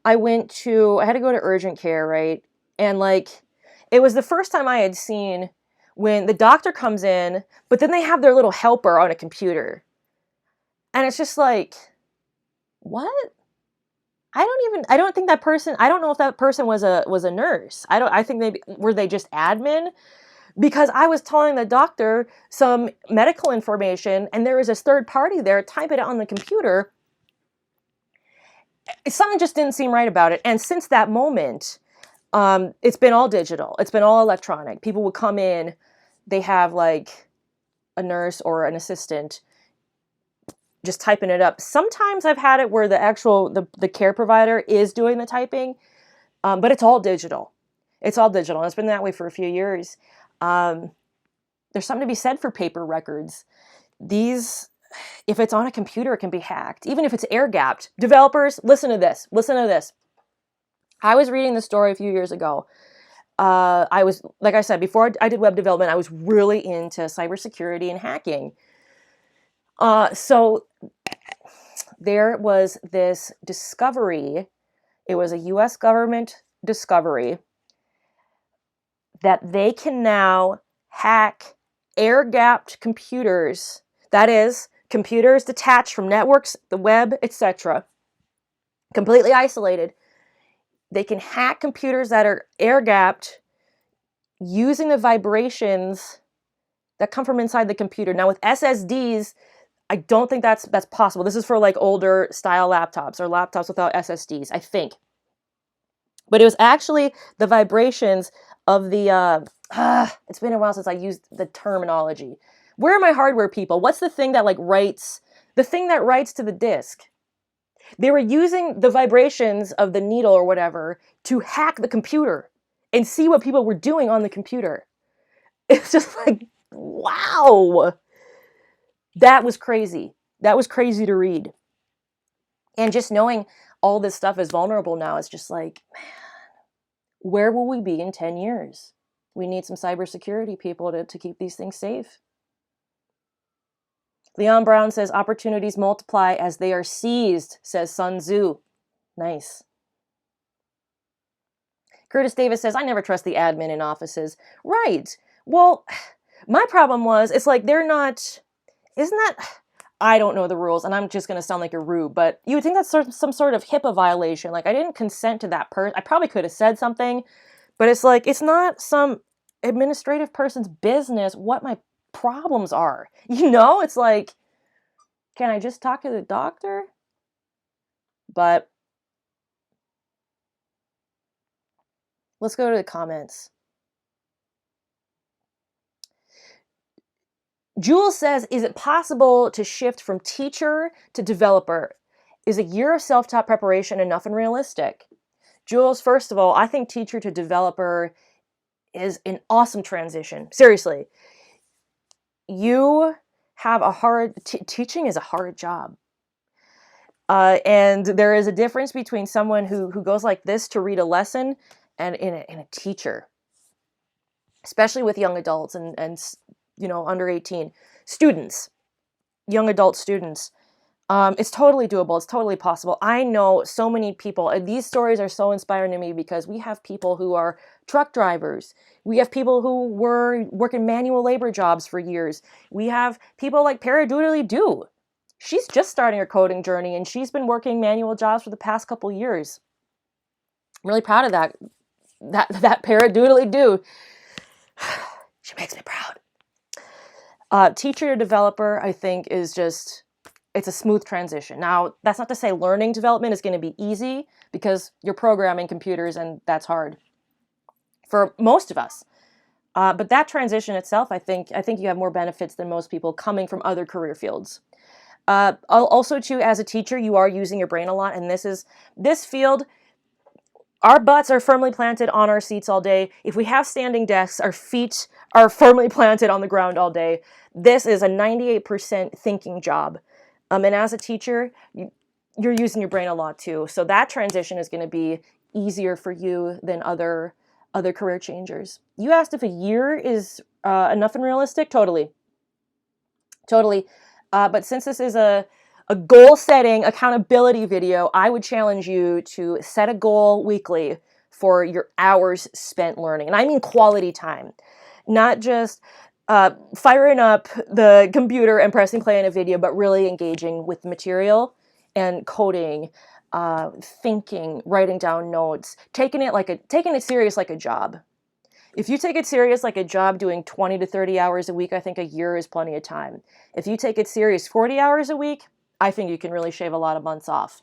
I had to go to urgent care, right? And like, it was the first time I had seen when the doctor comes in, but then they have their little helper on a computer. And it's just like, what? I don't think that person, I don't know if that person was a nurse. I think were they just admin? Because I was telling the doctor some medical information and there was this third party there typing it on the computer. Something just didn't seem right about it. And since that moment, it's been all digital. It's been all electronic. People would come in, they have like a nurse or an assistant just typing it up. Sometimes I've had it where the care provider is doing the typing, but it's all digital. It's all digital. And it's been that way for a few years. There's something to be said for paper records. If it's on a computer, it can be hacked. Even if it's air-gapped. Developers, listen to this. Listen to this. I was reading the story a few years ago. I was, like I said, before I did web development, I was really into cybersecurity and hacking. So there was this discovery. It was a US government discovery that they can now hack air-gapped computers. That is, computers detached from networks, the web, etc., completely isolated. They can hack computers that are air-gapped using the vibrations that come from inside the computer. Now with SSDs, I don't think that's possible. This is for like older style laptops or laptops without SSDs, I think. But it was actually the vibrations of the, it's been a while since I used the terminology. Where are my hardware people? What's the thing that writes to the disk? They were using the vibrations of the needle or whatever to hack the computer and see what people were doing on the computer. It's just like, wow. That was crazy. That was crazy to read. And just knowing all this stuff is vulnerable now, it's just like, man, where will we be in 10 years? We need some cybersecurity people to keep these things safe. Leon Brown says, opportunities multiply as they are seized, says Sun Tzu. Nice. Curtis Davis says, I never trust the admin in offices. Right. Well, my problem was, it's like I don't know the rules, and I'm just going to sound like a rube, but you would think that's some sort of HIPAA violation. Like, I didn't consent to that person. I probably could have said something, but it's like, it's not some administrative person's business what my problems are. It's like, can I just talk to the doctor? But let's go to the comments. Jules says, is it possible to shift from teacher to developer? Is a year of self-taught preparation enough and realistic? Jules, first of all, I think teacher to developer is an awesome transition. Seriously. You have teaching is a hard job. And there is a difference between someone who goes like this to read a lesson and in a teacher, especially with young adults and under 18 students, young adult students. It's totally doable. It's totally possible. I know so many people, and these stories are so inspiring to me because we have people who are truck drivers. We have people who were working manual labor jobs for years. We have people like Paradoodly Doo. She's just starting her coding journey, and she's been working manual jobs for the past couple years. I'm really proud of that that paradoodly-doo. She makes me proud. Teacher to developer, I think, is just, it's a smooth transition. Now, that's not to say learning development is going to be easy, because you're programming computers and that's hard for most of us. But that transition itself, I think you have more benefits than most people coming from other career fields. Also, too, as a teacher, you are using your brain a lot, and this field, our butts are firmly planted on our seats all day. If we have standing desks, our feet are firmly planted on the ground all day. This is a 98% thinking job. And as a teacher, you're using your brain a lot too. So that transition is going to be easier for you than other career changers. You asked if a year is enough and realistic? Totally. But since this is a goal-setting accountability video, I would challenge you to set a goal weekly for your hours spent learning. And I mean quality time, not just firing up the computer and pressing play on a video, but really engaging with the material and coding, thinking, writing down notes, taking it serious like a job. If you take it serious like a job, doing 20 to 30 hours a week, I think a year is plenty of time. If you take it serious 40 hours a week, I think you can really shave a lot of months off.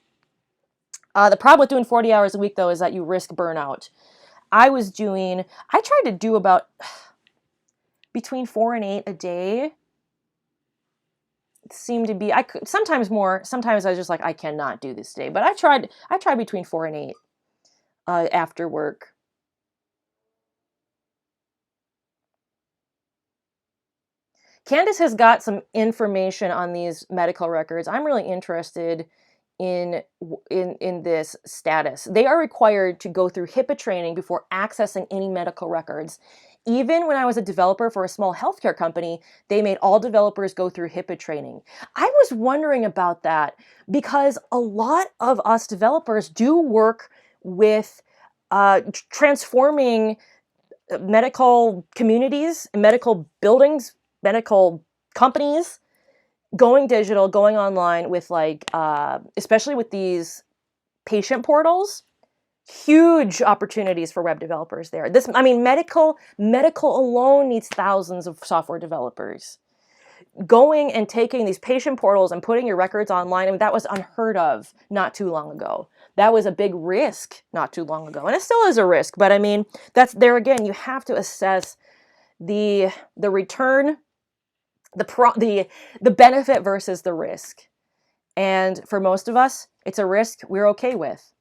The problem with doing 40 hours a week, though, is that you risk burnout. I tried to do about between 4 and 8 a day. It seemed to be, sometimes more, sometimes I was just like, I cannot do this today. But I tried between 4 and 8 after work. Candace has got some information on these medical records. I'm really interested in this status. They are required to go through HIPAA training before accessing any medical records. Even when I was a developer for a small healthcare company, they made all developers go through HIPAA training. I was wondering about that because a lot of us developers do work with transforming medical communities, medical buildings, medical companies, going digital, going online with especially with these patient portals, huge opportunities for web developers there. Medical alone needs thousands of software developers. Going and taking these patient portals and putting your records online, that was unheard of not too long ago. That was a big risk not too long ago. And it still is a risk, but that's there again, you have to assess the return, the benefit versus the risk. And for most of us, it's a risk we're okay with.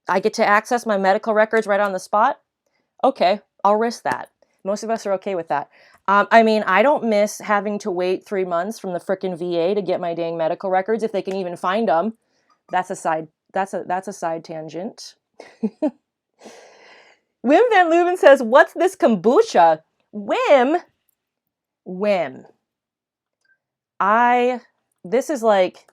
I get to access my medical records right on the spot. Okay, I'll risk that. Most of us are okay with that. I don't miss having to wait 3 months from the frickin' VA to get my dang medical records if they can even find them. That's a side tangent. Wim Van Leuven says, "What's this kombucha?" Wim. This is like,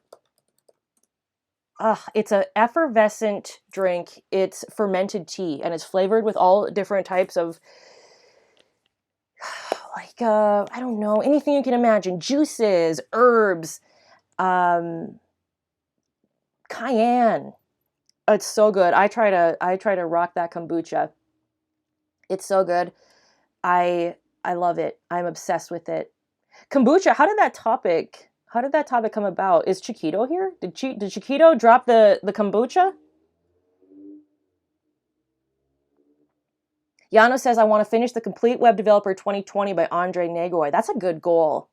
it's an effervescent drink. It's fermented tea, and it's flavored with all different types of, I don't know, anything you can imagine. Juices, herbs, cayenne. It's so good. I try to rock that kombucha. It's so good. I love it. I'm obsessed with it. Kombucha, how did that topic come about? Is Chiquito here? Did Chiquito drop the kombucha? Yano says, "I want to finish the Complete Web Developer 2020 by Andre Nagoy." That's a good goal.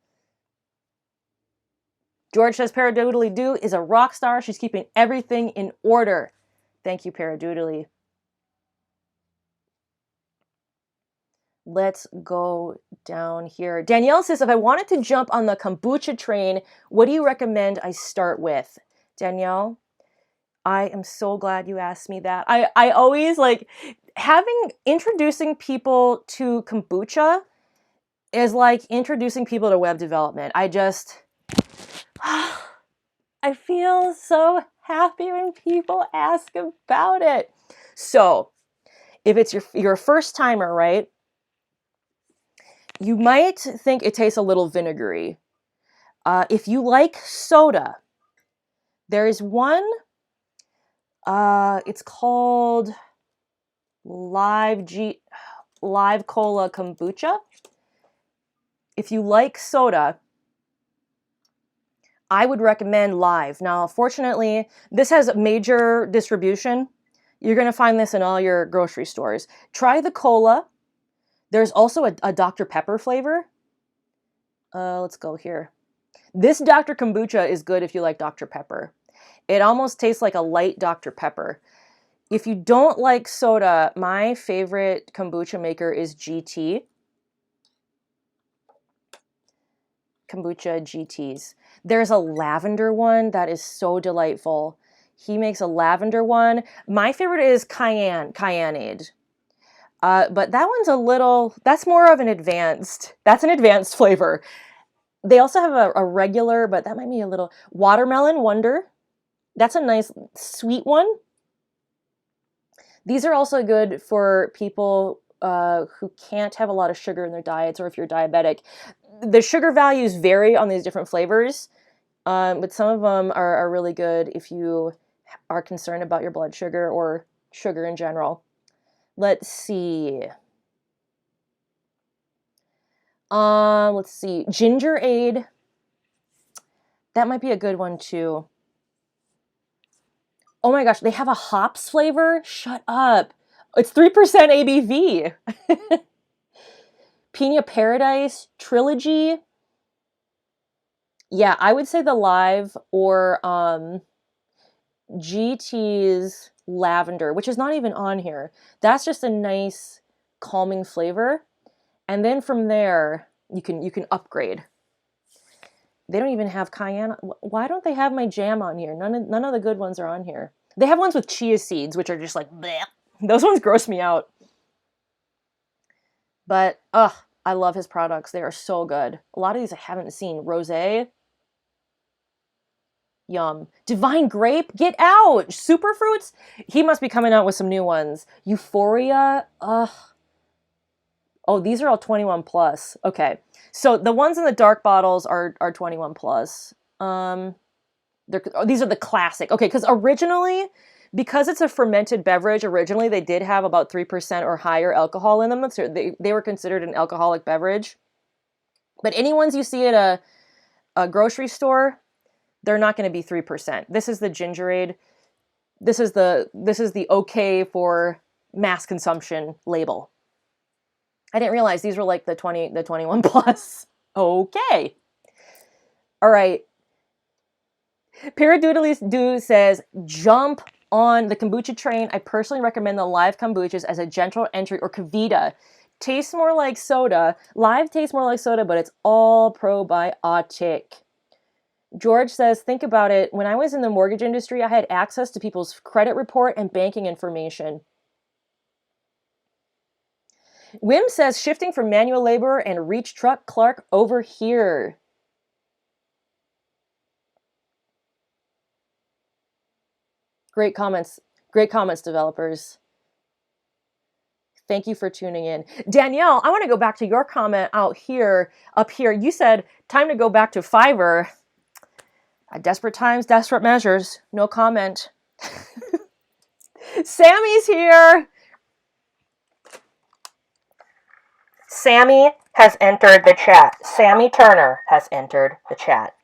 George says, "Paradoodly Doo is a rock star. She's keeping everything in order." Thank you, Paradoodly. Let's go down here. Danielle says, "If I wanted to jump on the kombucha train, what do you recommend I start with?" Danielle, I am so glad you asked me that. I always introducing people to kombucha is like introducing people to web development. I feel so happy when people ask about it. So if it's your first timer, right? You might think it tastes a little vinegary. If you like soda, there is one, it's called Live Cola Kombucha. If you like soda, I would recommend Live. Now, fortunately, this has major distribution. You're going to find this in all your grocery stores. Try the cola. There's also a Dr. Pepper flavor. Let's go here. This Dr. Kombucha is good if you like Dr. Pepper. It almost tastes like a light Dr. Pepper. If you don't like soda, my favorite kombucha maker is GT. Kombucha GTs. There's a lavender one that is so delightful. He makes a lavender one. My favorite is Cayenneade. But that one's a little, that's more of an advanced flavor. They also have a regular, but that might be a little Watermelon Wonder. That's a nice sweet one. These are also good for people who can't have a lot of sugar in their diets, or if you're diabetic. The sugar values vary on these different flavors, but some of them are really good if you are concerned about your blood sugar or sugar in general. Let's see. Gingerade. That might be a good one too. Oh my gosh, they have a hops flavor? Shut up. It's 3% ABV. Pina Paradise Trilogy. Yeah, I would say the Live or GT's Lavender, which is not even on here. That's just a nice calming flavor. And then from there, you can upgrade. They don't even have cayenne. Why don't they have my jam on here? None of the good ones are on here. They have ones with chia seeds, which are just like, bleh. Those ones gross me out. But, I love his products. They are so good. A lot of these I haven't seen. Rosé. Yum. Divine Grape, get out. Superfruits, he must be coming out with some new ones. Euphoria, ugh. Oh, these are all 21 plus. Okay. So the ones in the dark bottles are 21 plus. These are the classic. Okay, because originally, because it's a fermented beverage, originally they did have about 3% or higher alcohol in them. So they were considered an alcoholic beverage. But any ones you see at a grocery store, they're not going to be 3%. This is the Gingerade. This is the okay for mass consumption label. I didn't realize these were like the 21 plus. Okay. All right. Paradoodly says, jump on the kombucha train. I personally recommend the Live kombuchas as a gentle entry, or Kavita. Tastes more like soda. Live tastes more like soda, but it's all probiotic. George says, think about it. When I was in the mortgage industry, I had access to people's credit report and banking information. Wim says, shifting from manual labor and reach truck clerk over here. Great comments, developers. Thank you for tuning in. Danielle, I want to go back to your comment up here. You said, time to go back to Fiverr. Desperate times, desperate measures. No comment. Sammy's here. Sammy has entered the chat. Sammy Turner has entered the chat.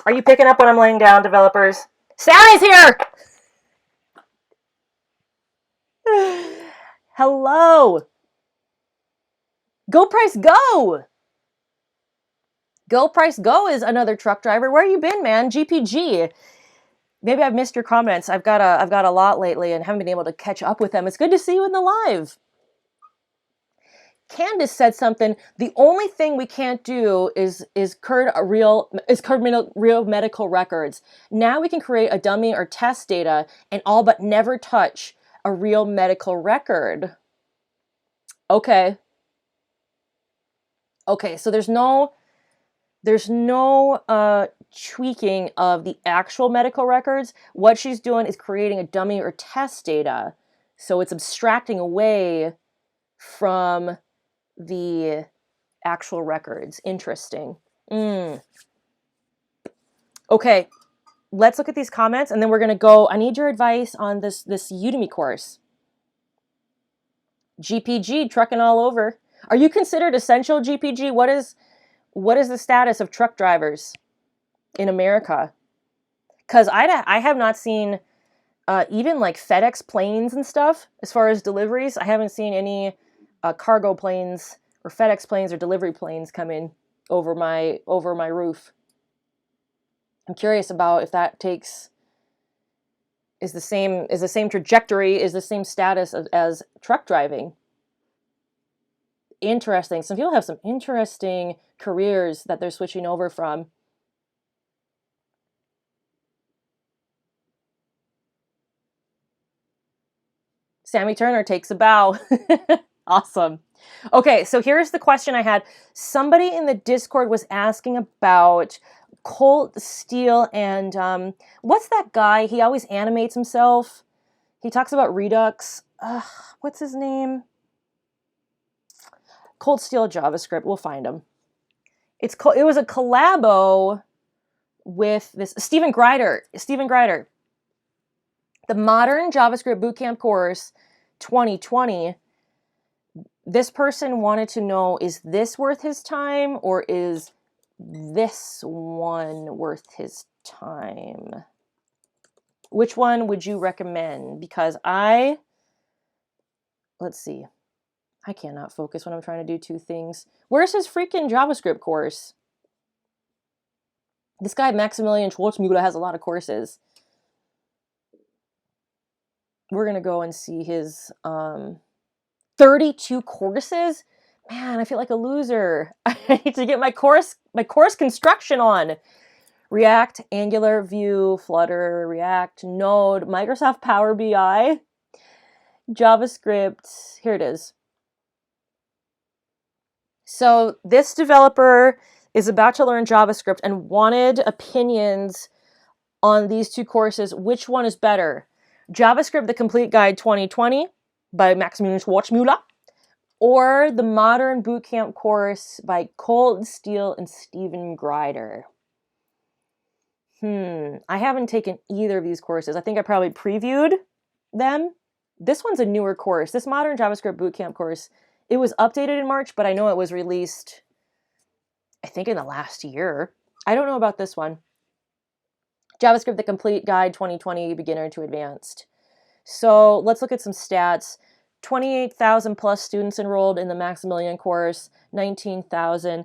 Are you picking up what I'm laying down, developers? Sammy's here! Hello! Go Price Go! Go Price Go is another truck driver. Where you been, man? GPG. Maybe I've missed your comments. I've got a lot lately and haven't been able to catch up with them. It's good to see you in the live. Candace said something. The only thing we can't do is real medical records. Now we can create a dummy or test data and all but never touch a real medical record. Okay. Okay, so there's no tweaking of the actual medical records. What she's doing is creating a dummy or test data. So it's abstracting away from the actual records. Interesting. Okay. let's look at these comments, and then we're going to go. I need your advice on this Udemy course. GPG, trucking all over. Are you considered essential, GPG? What is the status of truck drivers in America? Because I have not seen even like FedEx planes and stuff as far as deliveries. I haven't seen any cargo planes or FedEx planes or delivery planes come in over my roof. I'm curious about if that is the same trajectory, is the same status as truck driving. Interesting. Some people have some interesting careers that they're switching over from. Sammy Turner takes a bow. Awesome. Okay, so here's the question I had. Somebody in the Discord was asking about Colt Steel and what's that guy? He always animates himself. He talks about Redux. What's his name? Colt Steel JavaScript. We'll find him. It was a collabo with this Stephen Grider. The Modern JavaScript Bootcamp course 2020. This person wanted to know, is this worth his time or is this one worth his time? Which one would you recommend? Because let's see. I cannot focus when I'm trying to do two things. Where's his freaking JavaScript course? This guy, Maximilian Schwarzmüller, has a lot of courses. We're going to go and see his 32 courses. Man, I feel like a loser. I need to get my course construction on. React, Angular, Vue, Flutter, React, Node, Microsoft Power BI, JavaScript. Here it is. So this developer is about to learn JavaScript and wanted opinions on these two courses. Which one is better? JavaScript, The Complete Guide 2020 by Maximilian Schwarzmüller, or the Modern Bootcamp course by Colt Steel and Stephen Grider. I haven't taken either of these courses. I think I probably previewed them. This one's a newer course. This Modern JavaScript Bootcamp course, it was updated in March, but I know it was released, I think, in the last year. I don't know about this one. JavaScript, The Complete Guide 2020, Beginner to Advanced. So let's look at some stats. 28,000 plus students enrolled in the Maximilian course, 19,000.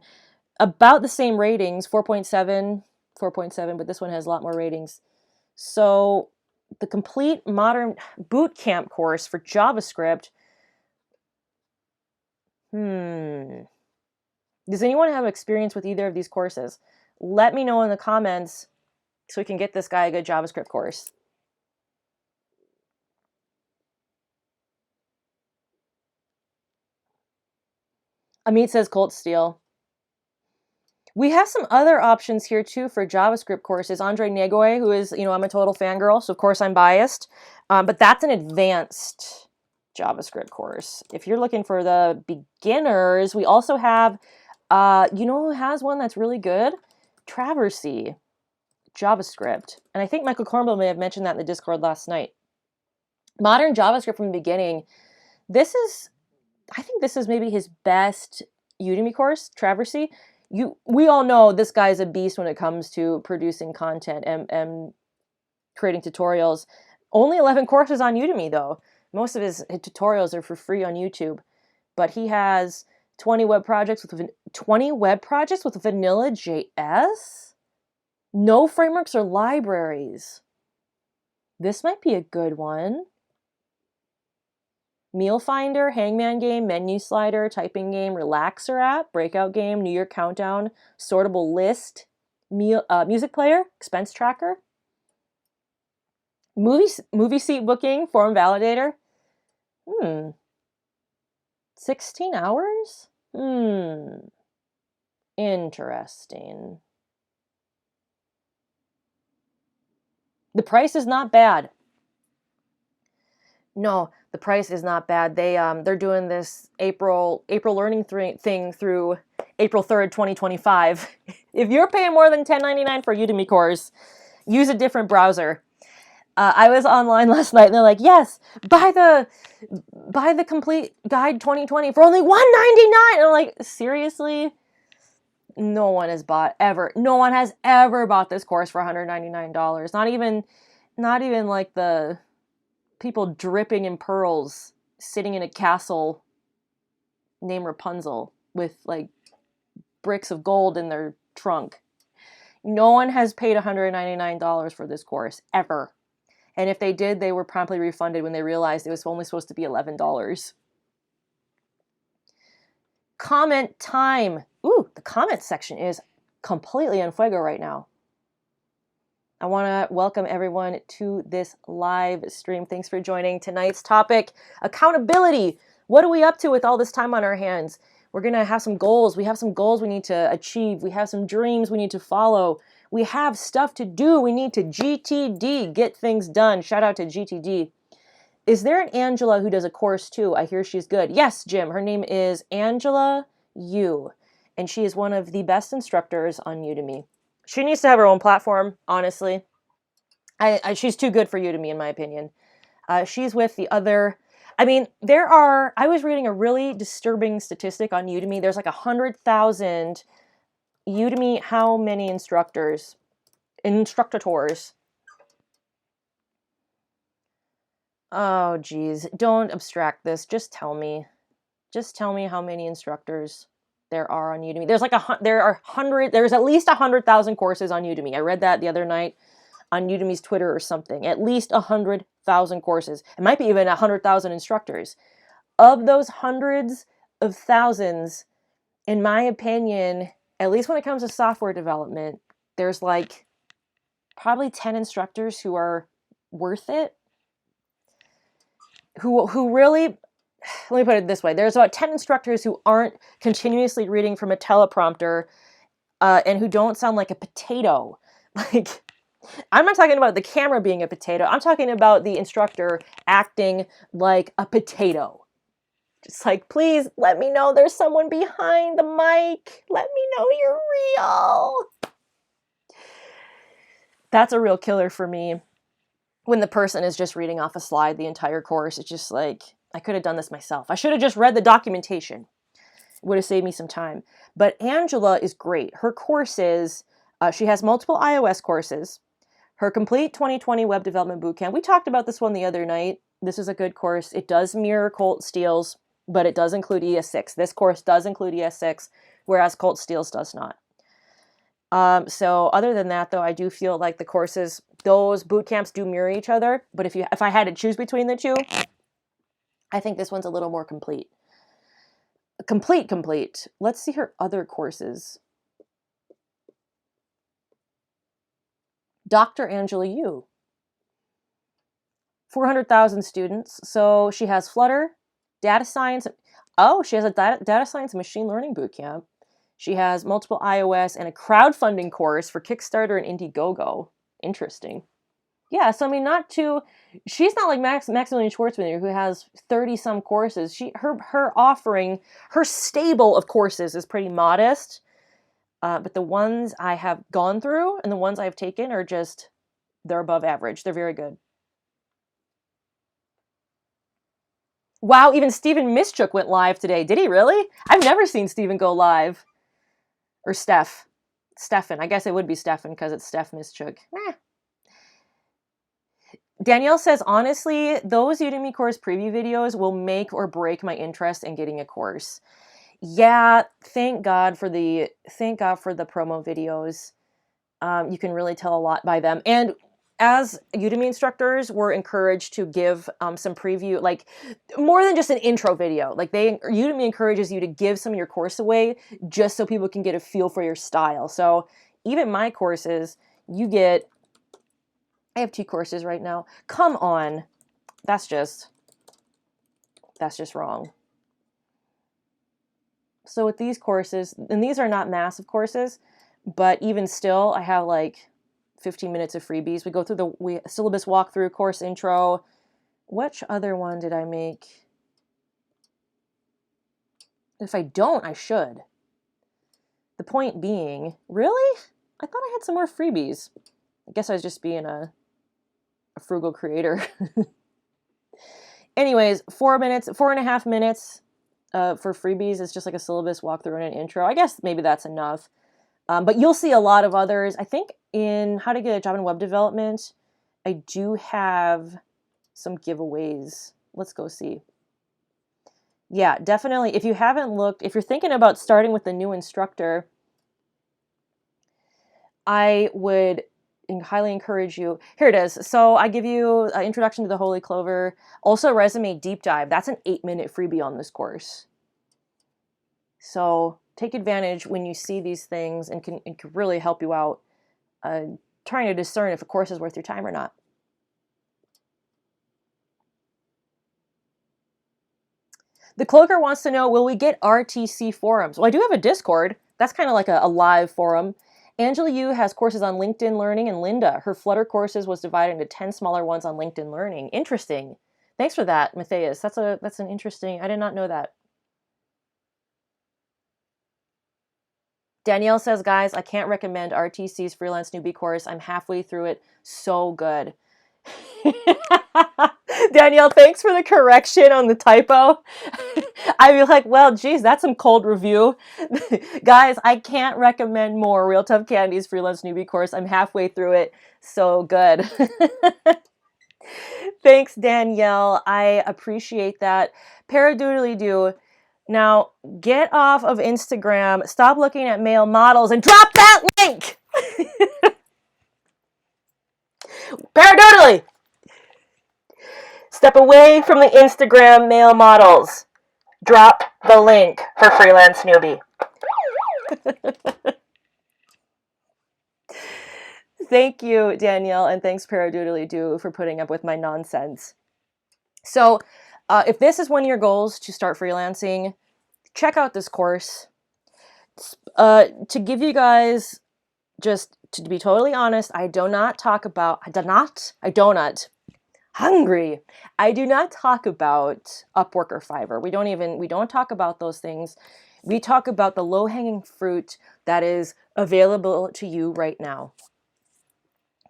About the same ratings, 4.7, but this one has a lot more ratings. So the Complete Modern Bootcamp course for JavaScript. Does anyone have experience with either of these courses? Let me know in the comments so we can get this guy a good JavaScript course. Amit says Colt Steel. We have some other options here too for JavaScript courses. Andre Negoy, who is, I'm a total fangirl, so of course I'm biased. But that's an advanced JavaScript course. If you're looking for the beginners, we also have, who has one that's really good? Traversy JavaScript. And I think Michael Cornwell may have mentioned that in the Discord last night. Modern JavaScript from the beginning. I think this is maybe his best Udemy course, Traversy. We all know this guy's a beast when it comes to producing content and creating tutorials. Only 11 courses on Udemy, though. Most of his tutorials are for free on YouTube. But he has 20 web projects with Vanilla.js? No frameworks or libraries. This might be a good one. Meal Finder, Hangman Game, Menu Slider, Typing Game, Relaxer App, Breakout Game, New Year Countdown, Sortable List, Music Player, Expense Tracker, Movie Seat Booking, Form Validator. 16 hours? Interesting. The price is not bad. No, the price is not bad. They're doing this April learning thing through April 3rd, 2025. If you're paying more than $10.99 for a Udemy course, Use a different browser. I was online last night and they're like, yes, buy the complete guide 2020 for only $199. And I'm like, seriously? No one has ever bought this course for $199. Not even like the people dripping in pearls sitting in a castle named Rapunzel with like bricks of gold in their trunk. No one has paid $199 for this course ever. And if they did, they were promptly refunded when they realized it was only supposed to be $11. Comment time. Ooh, the comment section is completely en fuego right now. I want to welcome everyone to this live stream. Thanks for joining. Tonight's topic, accountability. What are we up to with all this time on our hands? We're going to have some goals. We have some goals we need to achieve. We have some dreams we need to follow. We have stuff to do. We need to GTD, get things done. Shout out to GTD. Is there an Angela who does a course too? I hear she's good. Yes, Jim. Her name is Angela Yu, and she is one of the best instructors on Udemy. She needs to have her own platform, honestly. She's too good for Udemy, in my opinion. She's with the other... I mean, I was reading a really disturbing statistic on Udemy. There's like 100,000 Udemy, how many instructors? Instructors. Oh, geez. Don't abstract this. Just tell me. Just tell me how many instructors there are on Udemy. There's at least 100,000 courses on Udemy. I read that the other night on Udemy's Twitter or something. At least 100,000 courses. It might be even 100,000 instructors. Of those hundreds of thousands, in my opinion, at least when it comes to software development, there's like probably 10 instructors who are worth it. Who really... Let me put it this way. There's about 10 instructors who aren't continuously reading from a teleprompter and who don't sound like a potato. Like, I'm not talking about the camera being a potato. I'm talking about the instructor acting like a potato. Just like, please let me know there's someone behind the mic. Let me know you're real. That's a real killer for me. When the person is just reading off a slide the entire course, it's just like... I could have done this myself. I should have just read the documentation. It would have saved me some time. But Angela is great. Her courses, she has multiple iOS courses. Her complete 2020 web development bootcamp. We talked about this one the other night. This is a good course. It does mirror Colt Steele's, but it does include ES6. This course does include ES6, whereas Colt Steele's does not. So other than that, though, I do feel like the courses, those bootcamps do mirror each other. But if I had to choose between the two, I think this one's a little more complete. Complete. Let's see her other courses. Dr. Angela Yu. 400,000 students. So she has Flutter, data science. Oh, she has a data science and machine learning bootcamp. She has multiple iOS and a crowdfunding course for Kickstarter and Indiegogo. Interesting. Yeah, so I mean, she's not like Maximilian Schwartzman, who has 30-some courses. Her offering, her stable of courses is pretty modest, but the ones I have gone through and the ones I've taken are just, they're above average. They're very good. Wow, even Stephen Mischuk went live today. Did he really? I've never seen Stephen go live. Or Stefan. I guess it would be Stefan because it's Steph Mischuk. Danielle says, honestly, those Udemy course preview videos will make or break my interest in getting a course. Yeah, thank God for the promo videos. You can really tell a lot by them. And as Udemy instructors, we're encouraged to give some preview, like more than just an intro video. Like Udemy encourages you to give some of your course away just so people can get a feel for your style. So even my courses, I have 2 courses right now. Come on. That's just wrong. So with these courses, and these are not massive courses, but even still, I have like 15 minutes of freebies. We go through the syllabus walkthrough, course intro. Which other one did I make? If I don't, I should. The point being, really? I thought I had some more freebies. I guess I was just being a frugal creator. Anyways, 4.5 minutes for freebies is just like a syllabus walkthrough and an intro. I guess maybe that's enough. But you'll see a lot of others. I think in How to Get a Job in Web Development, I do have some giveaways. Let's go see. Yeah, definitely. If you haven't looked, if you're thinking about starting with a new instructor, I would highly encourage you. Here it is. So I give you an introduction to the Holy Clover, also resume deep dive. That's an 8-minute freebie on this course. So take advantage when you see these things, and can really help you out trying to discern if a course is worth your time or not. The Cloaker wants to know, will we get RTC forums? Well, I do have a Discord. That's kind of like a live forum. Angela Yu has courses on LinkedIn Learning, and Linda, her Flutter courses was divided into 10 smaller ones on LinkedIn Learning. Interesting. Thanks for that, Matthias. That's an interesting, I did not know that. Danielle says, guys, I can't recommend RTC's freelance newbie course. I'm halfway through it. So good. Danielle, thanks for the correction on the typo. I'd be like, well, geez, that's some cold review. Guys, I can't recommend more RealToughCandy's freelance newbie course. I'm halfway through it. So good. Thanks, Danielle. I appreciate that. Paradoodly-doo. Now, get off of Instagram, stop looking at male models, and drop that link! Paradoodly! Step away from the Instagram male models. Drop the link for freelance newbie. Thank you, Danielle, and thanks, Paradoodly-doo, for putting up with my nonsense. So, if this is one of your goals to start freelancing, check out this course. To give you guys, just to be totally honest, I do not talk about Upwork or Fiverr. We don't talk about those things. We talk about the low-hanging fruit that is available to you right now.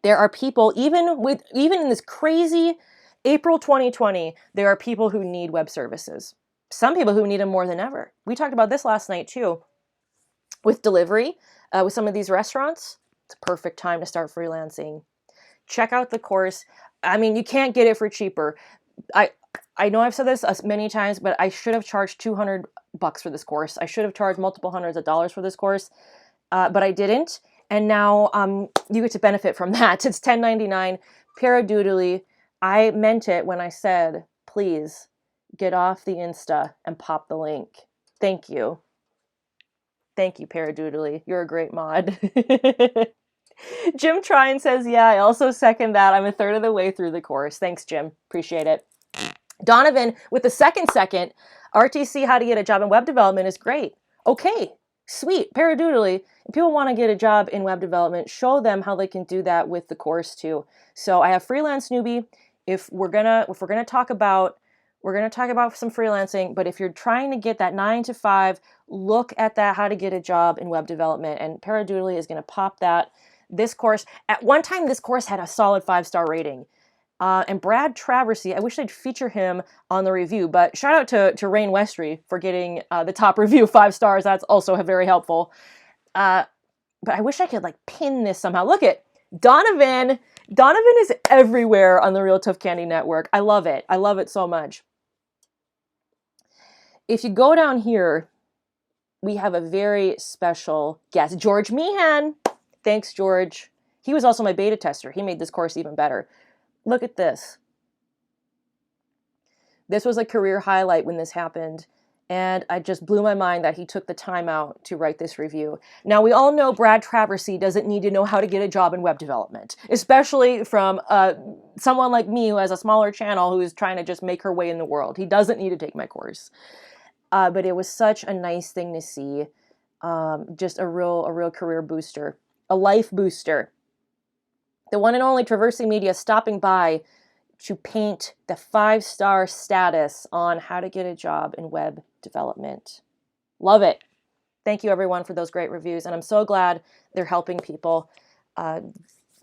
There are people, even in this crazy April 2020, there are people who need web services. Some people who need them more than ever. We talked about this last night too. With delivery, with some of these restaurants, it's a perfect time to start freelancing. Check out the course. I mean, you can't get it for cheaper. I know I've said this many times, but I should have charged $200 for this course. I should have charged multiple hundreds of dollars for this course, but I didn't. And now you get to benefit from that. It's $10.99. Paradoodly, I meant it when I said, please get off the Insta and pop the link. Thank you. Thank you, Paradoodly. You're a great mod. Jim Trine says, yeah, I also second that. I'm a third of the way through the course. Thanks, Jim. Appreciate it. Donovan, with the second, RTC How to Get a Job in Web Development is great. Okay, sweet. Paradoodly, if people want to get a job in web development, show them how they can do that with the course too. So I have freelance newbie. If we're gonna talk about some freelancing, but if you're trying to get that 9 to 5, look at that How to Get a Job in Web Development, and Paradoodly is going to pop that. This course, at one time, this course had a solid 5-star rating. And Brad Traversy, I wish I'd feature him on the review, but shout out to Rain Westry for getting the top review, 5 stars. That's also very helpful. But I wish I could like pin this somehow. Look at Donovan. Donovan is everywhere on the RealToughCandy network. I love it. I love it so much. If you go down here, we have a very special guest, George Meehan. Thanks, George. He was also my beta tester. He made this course even better. Look at this. This was a career highlight when this happened, and I just blew my mind that he took the time out to write this review. Now, we all know Brad Traversy doesn't need to know how to get a job in web development, especially from someone like me who has a smaller channel who is trying to just make her way in the world. He doesn't need to take my course. But it was such a nice thing to see. Just a real career booster, a life booster. The one and only Traversing Media stopping by to paint the 5-star status on how to get a job in web development. Love it. Thank you, everyone, for those great reviews. And I'm so glad they're helping people.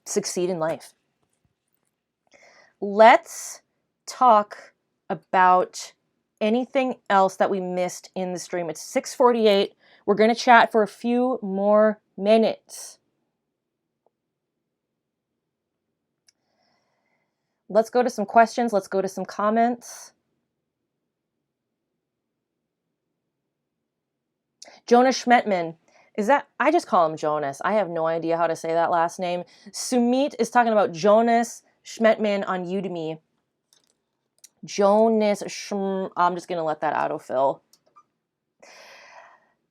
succeed in life. Let's talk about anything else that we missed in the stream. It's 6:48. We're going to chat for a few more minutes. Let's go to some questions. Let's go to some comments. Jonas Schmetman. Is that, I just call him Jonas. I have no idea how to say that last name. Sumit is talking about Jonas Schmetman on Udemy. I'm just going to let that autofill.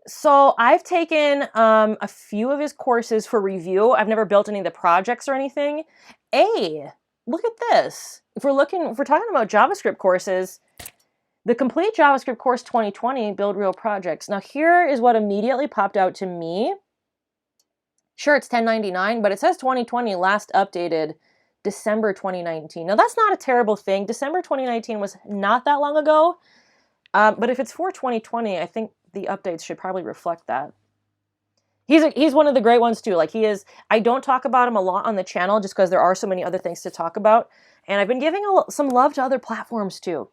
So I've taken a few of his courses for review. I've never built any of the projects or anything. Look at this. If we're talking about JavaScript courses, the Complete JavaScript Course 2020, Build Real Projects. Now here is what immediately popped out to me. Sure, it's $10.99, but it says 2020, last updated December 2019. Now that's not a terrible thing. December 2019 was not that long ago, but if it's for 2020, I think the updates should probably reflect that. He's one of the great ones too. Like he is, I don't talk about him a lot on the channel just because there are so many other things to talk about. And I've been giving some love to other platforms too.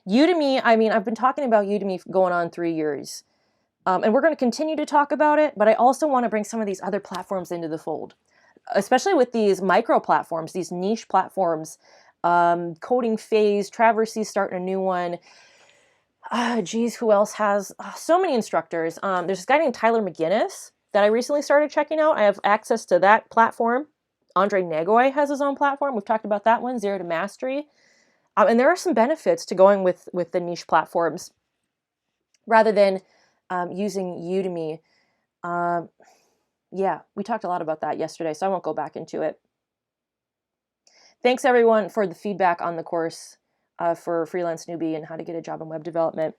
Udemy, I mean, I've been talking about Udemy going on 3 years. And we're going to continue to talk about it, but I also want to bring some of these other platforms into the fold, especially with these micro platforms, these niche platforms. Coding Phase, Traversy's starting a new one. Geez, who else has so many instructors? There's this guy named Tyler McGinnis that I recently started checking out. I have access to that platform. Andre Nagoy has his own platform. We've talked about that one, Zero to Mastery. And there are some benefits to going with the niche platforms rather than using Udemy. Yeah, we talked a lot about that yesterday, so I won't go back into it. Thanks, everyone, for the feedback on the course for Freelance Newbie and how to get a job in web development.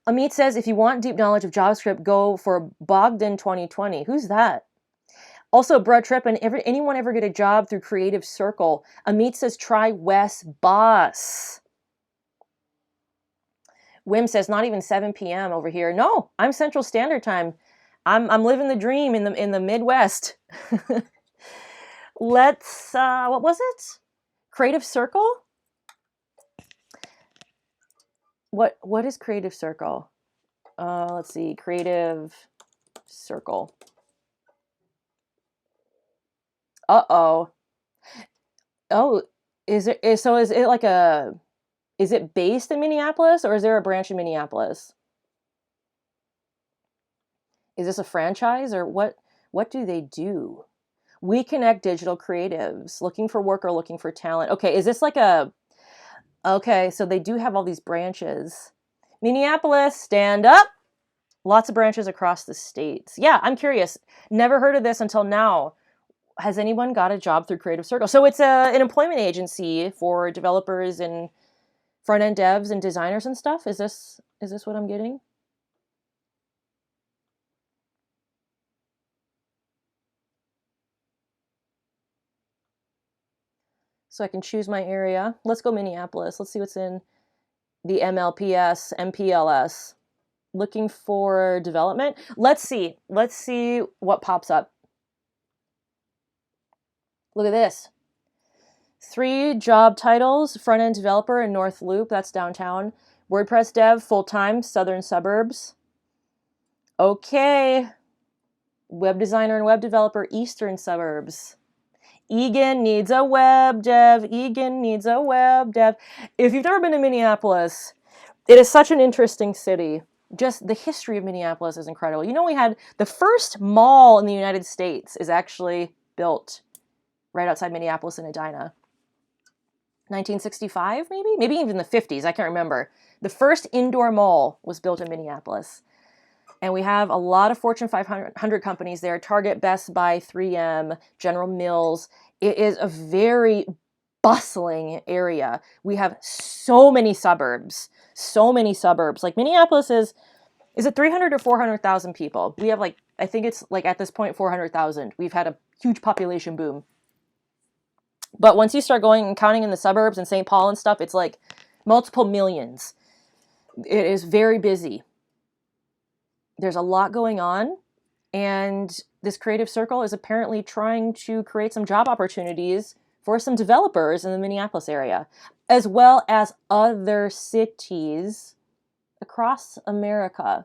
Amit says, if you want deep knowledge of JavaScript, go for Bogdan 2020. Who's that? Also, Brad Tripp, and anyone ever get a job through Creative Circle? Amit says, try Wes Boss. Wim says, not even 7 p.m. over here. No, I'm Central Standard Time. I'm living the dream in the Midwest. Let's, what was it? Creative Circle? What is Creative Circle? Let's see, Creative Circle. Uh-oh. Oh, is it like is it based in Minneapolis or is there a branch in Minneapolis? Is this a franchise or what do they do? We connect digital creatives looking for work or looking for talent. Okay, is this like okay, so they do have all these branches. Minneapolis, stand up. Lots of branches across the states. Yeah, I'm curious. Never heard of this until now. Has anyone got a job through Creative Circle? So it's an employment agency for developers and front-end devs and designers and stuff. Is this what I'm getting? So I can choose my area. Let's go Minneapolis. Let's see what's in the MLPS, MPLS. Looking for development. Let's see what pops up. Look at this. 3 job titles, front-end developer in North Loop, that's downtown. WordPress dev, full-time, southern suburbs. Okay. Web designer and web developer, eastern suburbs. Egan needs a web dev. Egan needs a web dev. If you've never been to Minneapolis, it is such an interesting city. Just the history of Minneapolis is incredible. You know, we had the first mall in the United States is actually built right outside Minneapolis in Edina. 1965, maybe even the 50s. I can't remember. The first indoor mall was built in Minneapolis. And we have a lot of Fortune 500 companies there. Target, Best Buy, 3M, General Mills. It is a very bustling area. We have so many suburbs. Like Minneapolis is it 300 or 400,000 people? We have I think it's at this point 400,000. We've had a huge population boom. But once you start going and counting in the suburbs and St. Paul and stuff, it's like multiple millions. It is very busy. There's a lot going on. And this creative circle is apparently trying to create some job opportunities for some developers in the Minneapolis area, as well as other cities across America.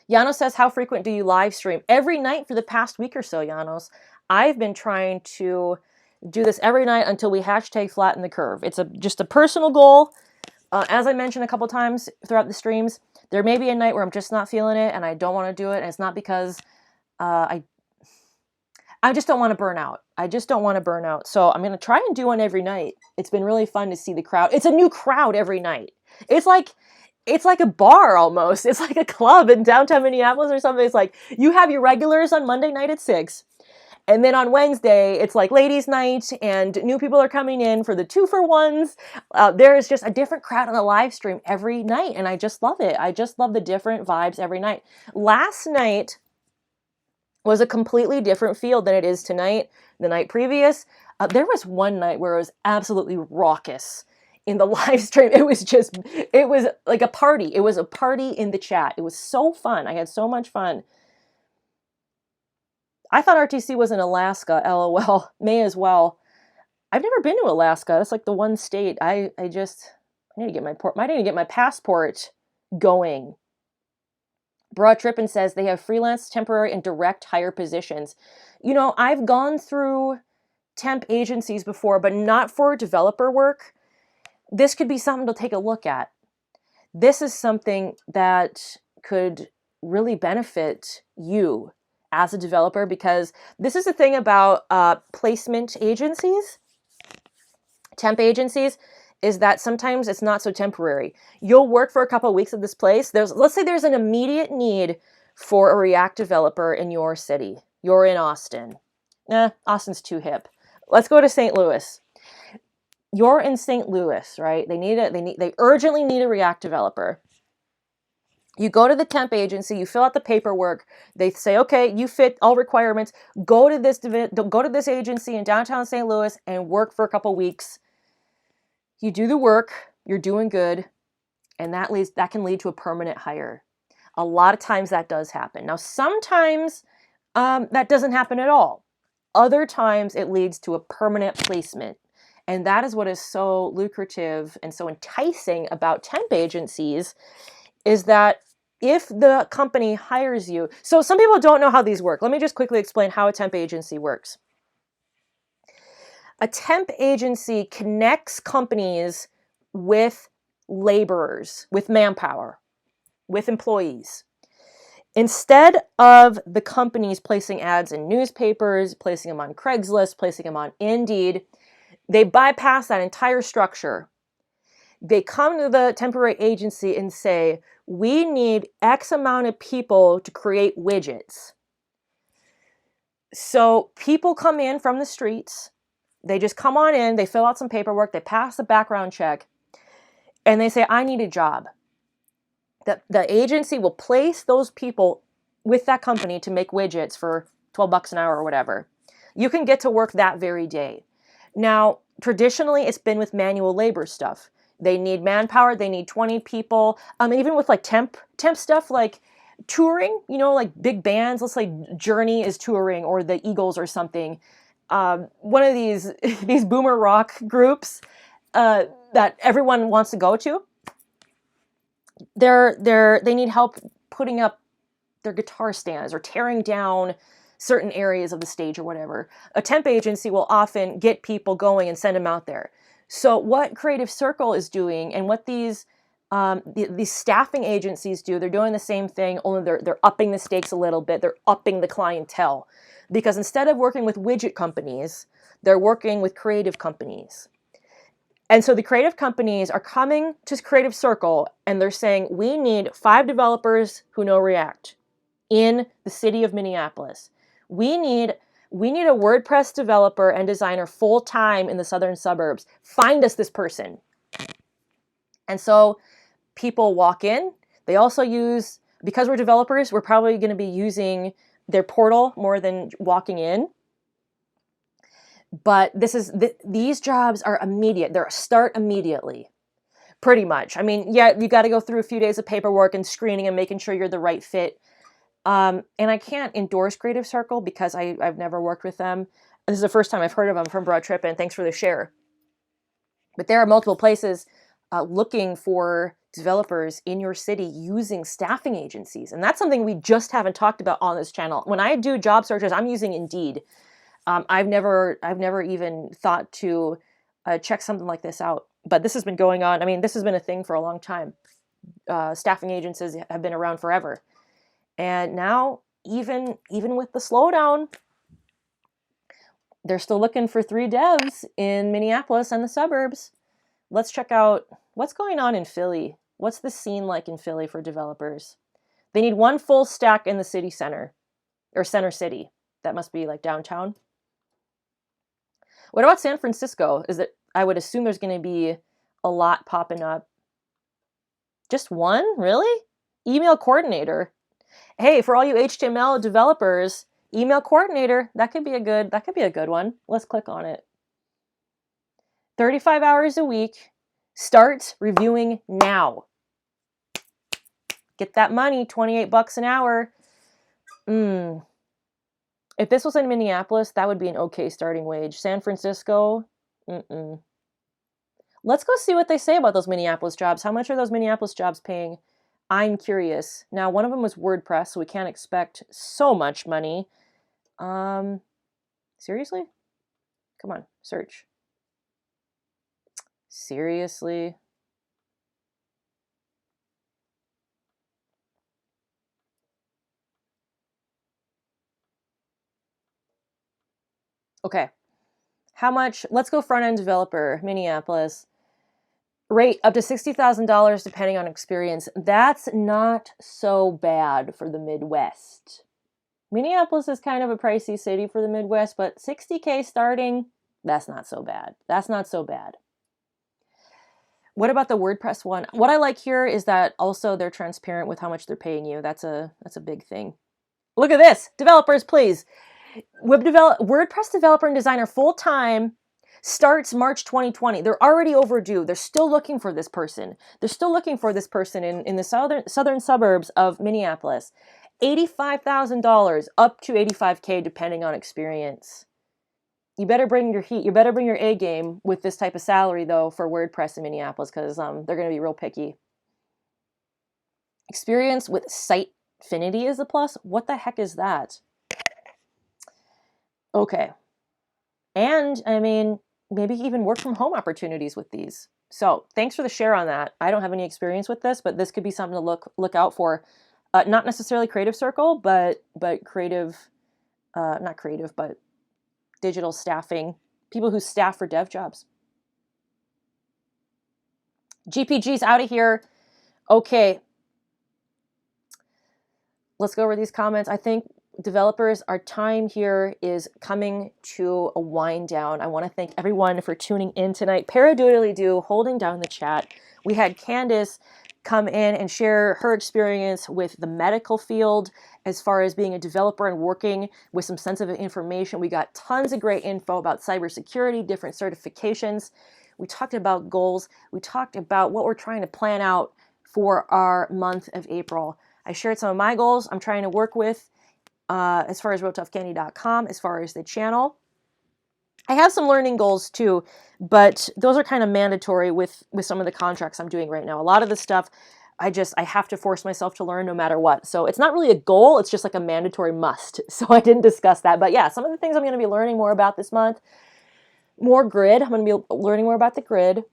Janos says, how frequent do you live stream? Every night for the past week or so, Janos. I've been trying to do this every night until we hashtag flatten the curve. It's just a personal goal. As I mentioned a couple times throughout the streams, there may be a night where I'm just not feeling it and I don't want to do it. And it's not because I just don't want to burn out. I just don't want to burn out. So I'm going to try and do one every night. It's been really fun to see the crowd. It's a new crowd every night. It's like a bar almost. It's like a club in downtown Minneapolis or something. It's like you have your regulars on Monday night at 6. And then on Wednesday, it's like ladies' night, and new people are coming in for the 2-for-1s. There is just a different crowd on the live stream every night, and I just love it. I just love the different vibes every night. Last night was a completely different feel than it is tonight. The night previous, there was one night where it was absolutely raucous in the live stream. It was like a party. It was a party in the chat. It was so fun. I had so much fun. I thought RTC was in Alaska, LOL. May as well. I've never been to Alaska. That's like the one state. I need to get my passport going. Broad Trippin says they have freelance, temporary, and direct hire positions. You know, I've gone through temp agencies before, but not for developer work. This could be something to take a look at. This is something that could really benefit you as a developer, because this is the thing about placement agencies, temp agencies, is that sometimes it's not so temporary. You'll work for a couple of weeks at this place. Let's say there's an immediate need for a React developer in your city. You're in Austin. Austin's too hip. Let's go to St. Louis. You're in St. Louis, right? They urgently need a React developer. You go to the temp agency, you fill out the paperwork. They say, okay, you fit all requirements. Go to this agency in downtown St. Louis and work for a couple weeks. You do the work, you're doing good, and that can lead to a permanent hire. A lot of times that does happen. Now, sometimes that doesn't happen at all. Other times it leads to a permanent placement. And that is what is so lucrative and so enticing about temp agencies, is that if the company hires you, so some people don't know how these work. Let me just quickly explain how a temp agency works. A temp agency connects companies with laborers, with manpower, with employees. Instead of the companies placing ads in newspapers, placing them on Craigslist, placing them on Indeed, they bypass that entire structure. They come to the temporary agency and say, we need X amount of people to create widgets. So people come in from the streets. They just come on in, they fill out some paperwork, they pass the background check, and they say, I need a job. The agency will place those people with that company to make widgets for $12 an hour or whatever. You can get to work that very day. Now, traditionally, it's been with manual labor stuff. They need manpower, they need 20 people. Even with like temp stuff, like touring, you know, like big bands, let's say Journey is touring, or the Eagles or something. One of these boomer rock groups that everyone wants to go to. They need help putting up their guitar stands or tearing down certain areas of the stage or whatever. A temp agency will often get people going and send them out there. So what Creative Circle is doing, and what these staffing agencies do, they're doing the same thing, only they're upping the stakes a little bit. They're upping the clientele, because instead of working with widget companies, they're working with creative companies. And so the creative companies are coming to Creative Circle and they're saying, we need 5 developers who know React in the city of Minneapolis. We need a WordPress developer and designer full-time in the southern suburbs. Find us this person. And so people walk in. They also use, because we're developers, we're probably going to be using their portal more than walking in. But these jobs are immediate. They're start immediately. pretty much. I mean, yeah, you got to go through a few days of paperwork and screening and making sure you're the right fit. And I can't endorse Creative Circle because I've never worked with them. This is the first time I've heard of them from Broad Trip, and thanks for the share. But there are multiple places looking for developers in your city using staffing agencies. And that's something we just haven't talked about on this channel. When I do job searches, I'm using Indeed. I've never even thought to check something like this out. But this has been going on. I mean, this has been a thing for a long time. Staffing agencies have been around forever. And now, even with the slowdown, they're still looking for 3 devs in Minneapolis and the suburbs. Let's check out what's going on in Philly. What's the scene like in Philly for developers? They need 1 full stack in the city center, or center city. That must be like downtown. What about San Francisco? I would assume there's going to be a lot popping up. Just 1? Really? Email coordinator. Hey, for all you HTML developers, email coordinator, that could be a good one. Let's click on it. 35 hours a week. Start reviewing now. Get that money, $28 an hour. If this was in Minneapolis, that would be an okay starting wage. San Francisco, Let's go see what they say about those Minneapolis jobs. How much are those Minneapolis jobs paying? I'm curious. Now, one of them was WordPress, so we can't expect so much money. Seriously? Come on, search. Seriously? Okay. How much? Let's go front-end developer, Minneapolis. Rate up to $60,000 depending on experience. That's not so bad for the Midwest. Minneapolis is kind of a pricey city for the Midwest, but $60K starting, that's not so bad. That's not so bad. What about the WordPress one? What I like here is that also they're transparent with how much they're paying you. That's a big thing. Look at this. Developers, please. WordPress developer and designer full-time starts March 2020. They're already overdue. They're still looking for this person. They're still looking for this person in the southern suburbs of Minneapolis. $85,000 up to $85K depending on experience. You better bring your heat. You better bring your A game with this type of salary, though, for WordPress in Minneapolis, because they're going to be real picky. Experience with Sitefinity is a plus? What the heck is that? Okay. And, I mean, maybe even work from home opportunities with these. So, thanks for the share on that. I don't have any experience with this, but this could be something to look out for. Not necessarily Creative Circle, but creative, not creative, but digital staffing, people who staff for dev jobs. GPG's out of here. Okay. Let's go over these comments. I think developers, our time here is coming to a wind down. I want to thank everyone for tuning in tonight. Paradoodly-doo, holding down the chat. We had Candace come in and share her experience with the medical field as far as being a developer and working with some sensitive information. We got tons of great info about cybersecurity, different certifications. We talked about goals. We talked about what we're trying to plan out for our month of April. I shared some of my goals I'm trying to work with as far as RealToughCandy.com, as far as the channel. I have some learning goals too, but those are kind of mandatory with some of the contracts I'm doing right now. A lot of the stuff I have to force myself to learn no matter what. So it's not really a goal, it's just like a mandatory must. So I didn't discuss that. But yeah, some of the things I'm going to be learning more about this month. More grid. I'm going to be learning more about the grid,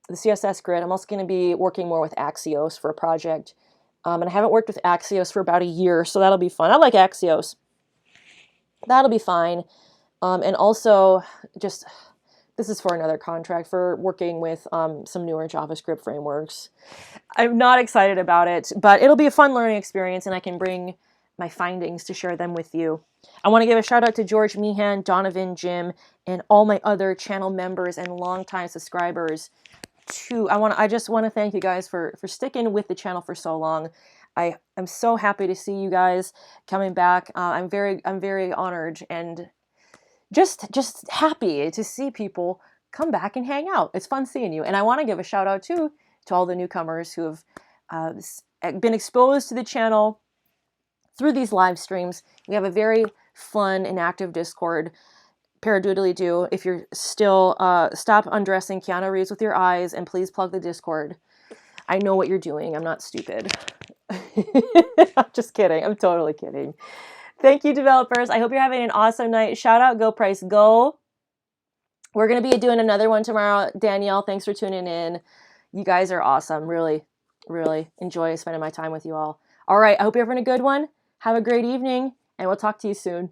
the CSS grid. I'm also going to be working more with Axios for a project. And I haven't worked with Axios for about a year, so that'll be fun. I like Axios. That'll be fine. And also, this is for another contract, for working with some newer JavaScript frameworks. I'm not excited about it, but it'll be a fun learning experience, and I can bring my findings to share them with you. I want to give a shout out to George Meehan, Donovan, Jim, and all my other channel members and longtime subscribers. I just want to thank you guys for sticking with the channel for so long. I am so happy to see you guys coming back. I'm very honored and just happy to see people come back and hang out. It's fun seeing you. And I want to give a shout out too to all the newcomers who have been exposed to the channel through these live streams. We have a very fun and active Discord. Paradoodly-doo, if you're still, stop undressing Keanu Reeves with your eyes and please plug the Discord. I know what you're doing. I'm not stupid. I'm just kidding. I'm totally kidding. Thank you, developers. I hope you're having an awesome night. Shout out Go Price Go. We're going to be doing another one tomorrow. Danielle, thanks for tuning in. You guys are awesome. Really, really enjoy spending my time with you all. All right. I hope you're having a good one. Have a great evening, and we'll talk to you soon.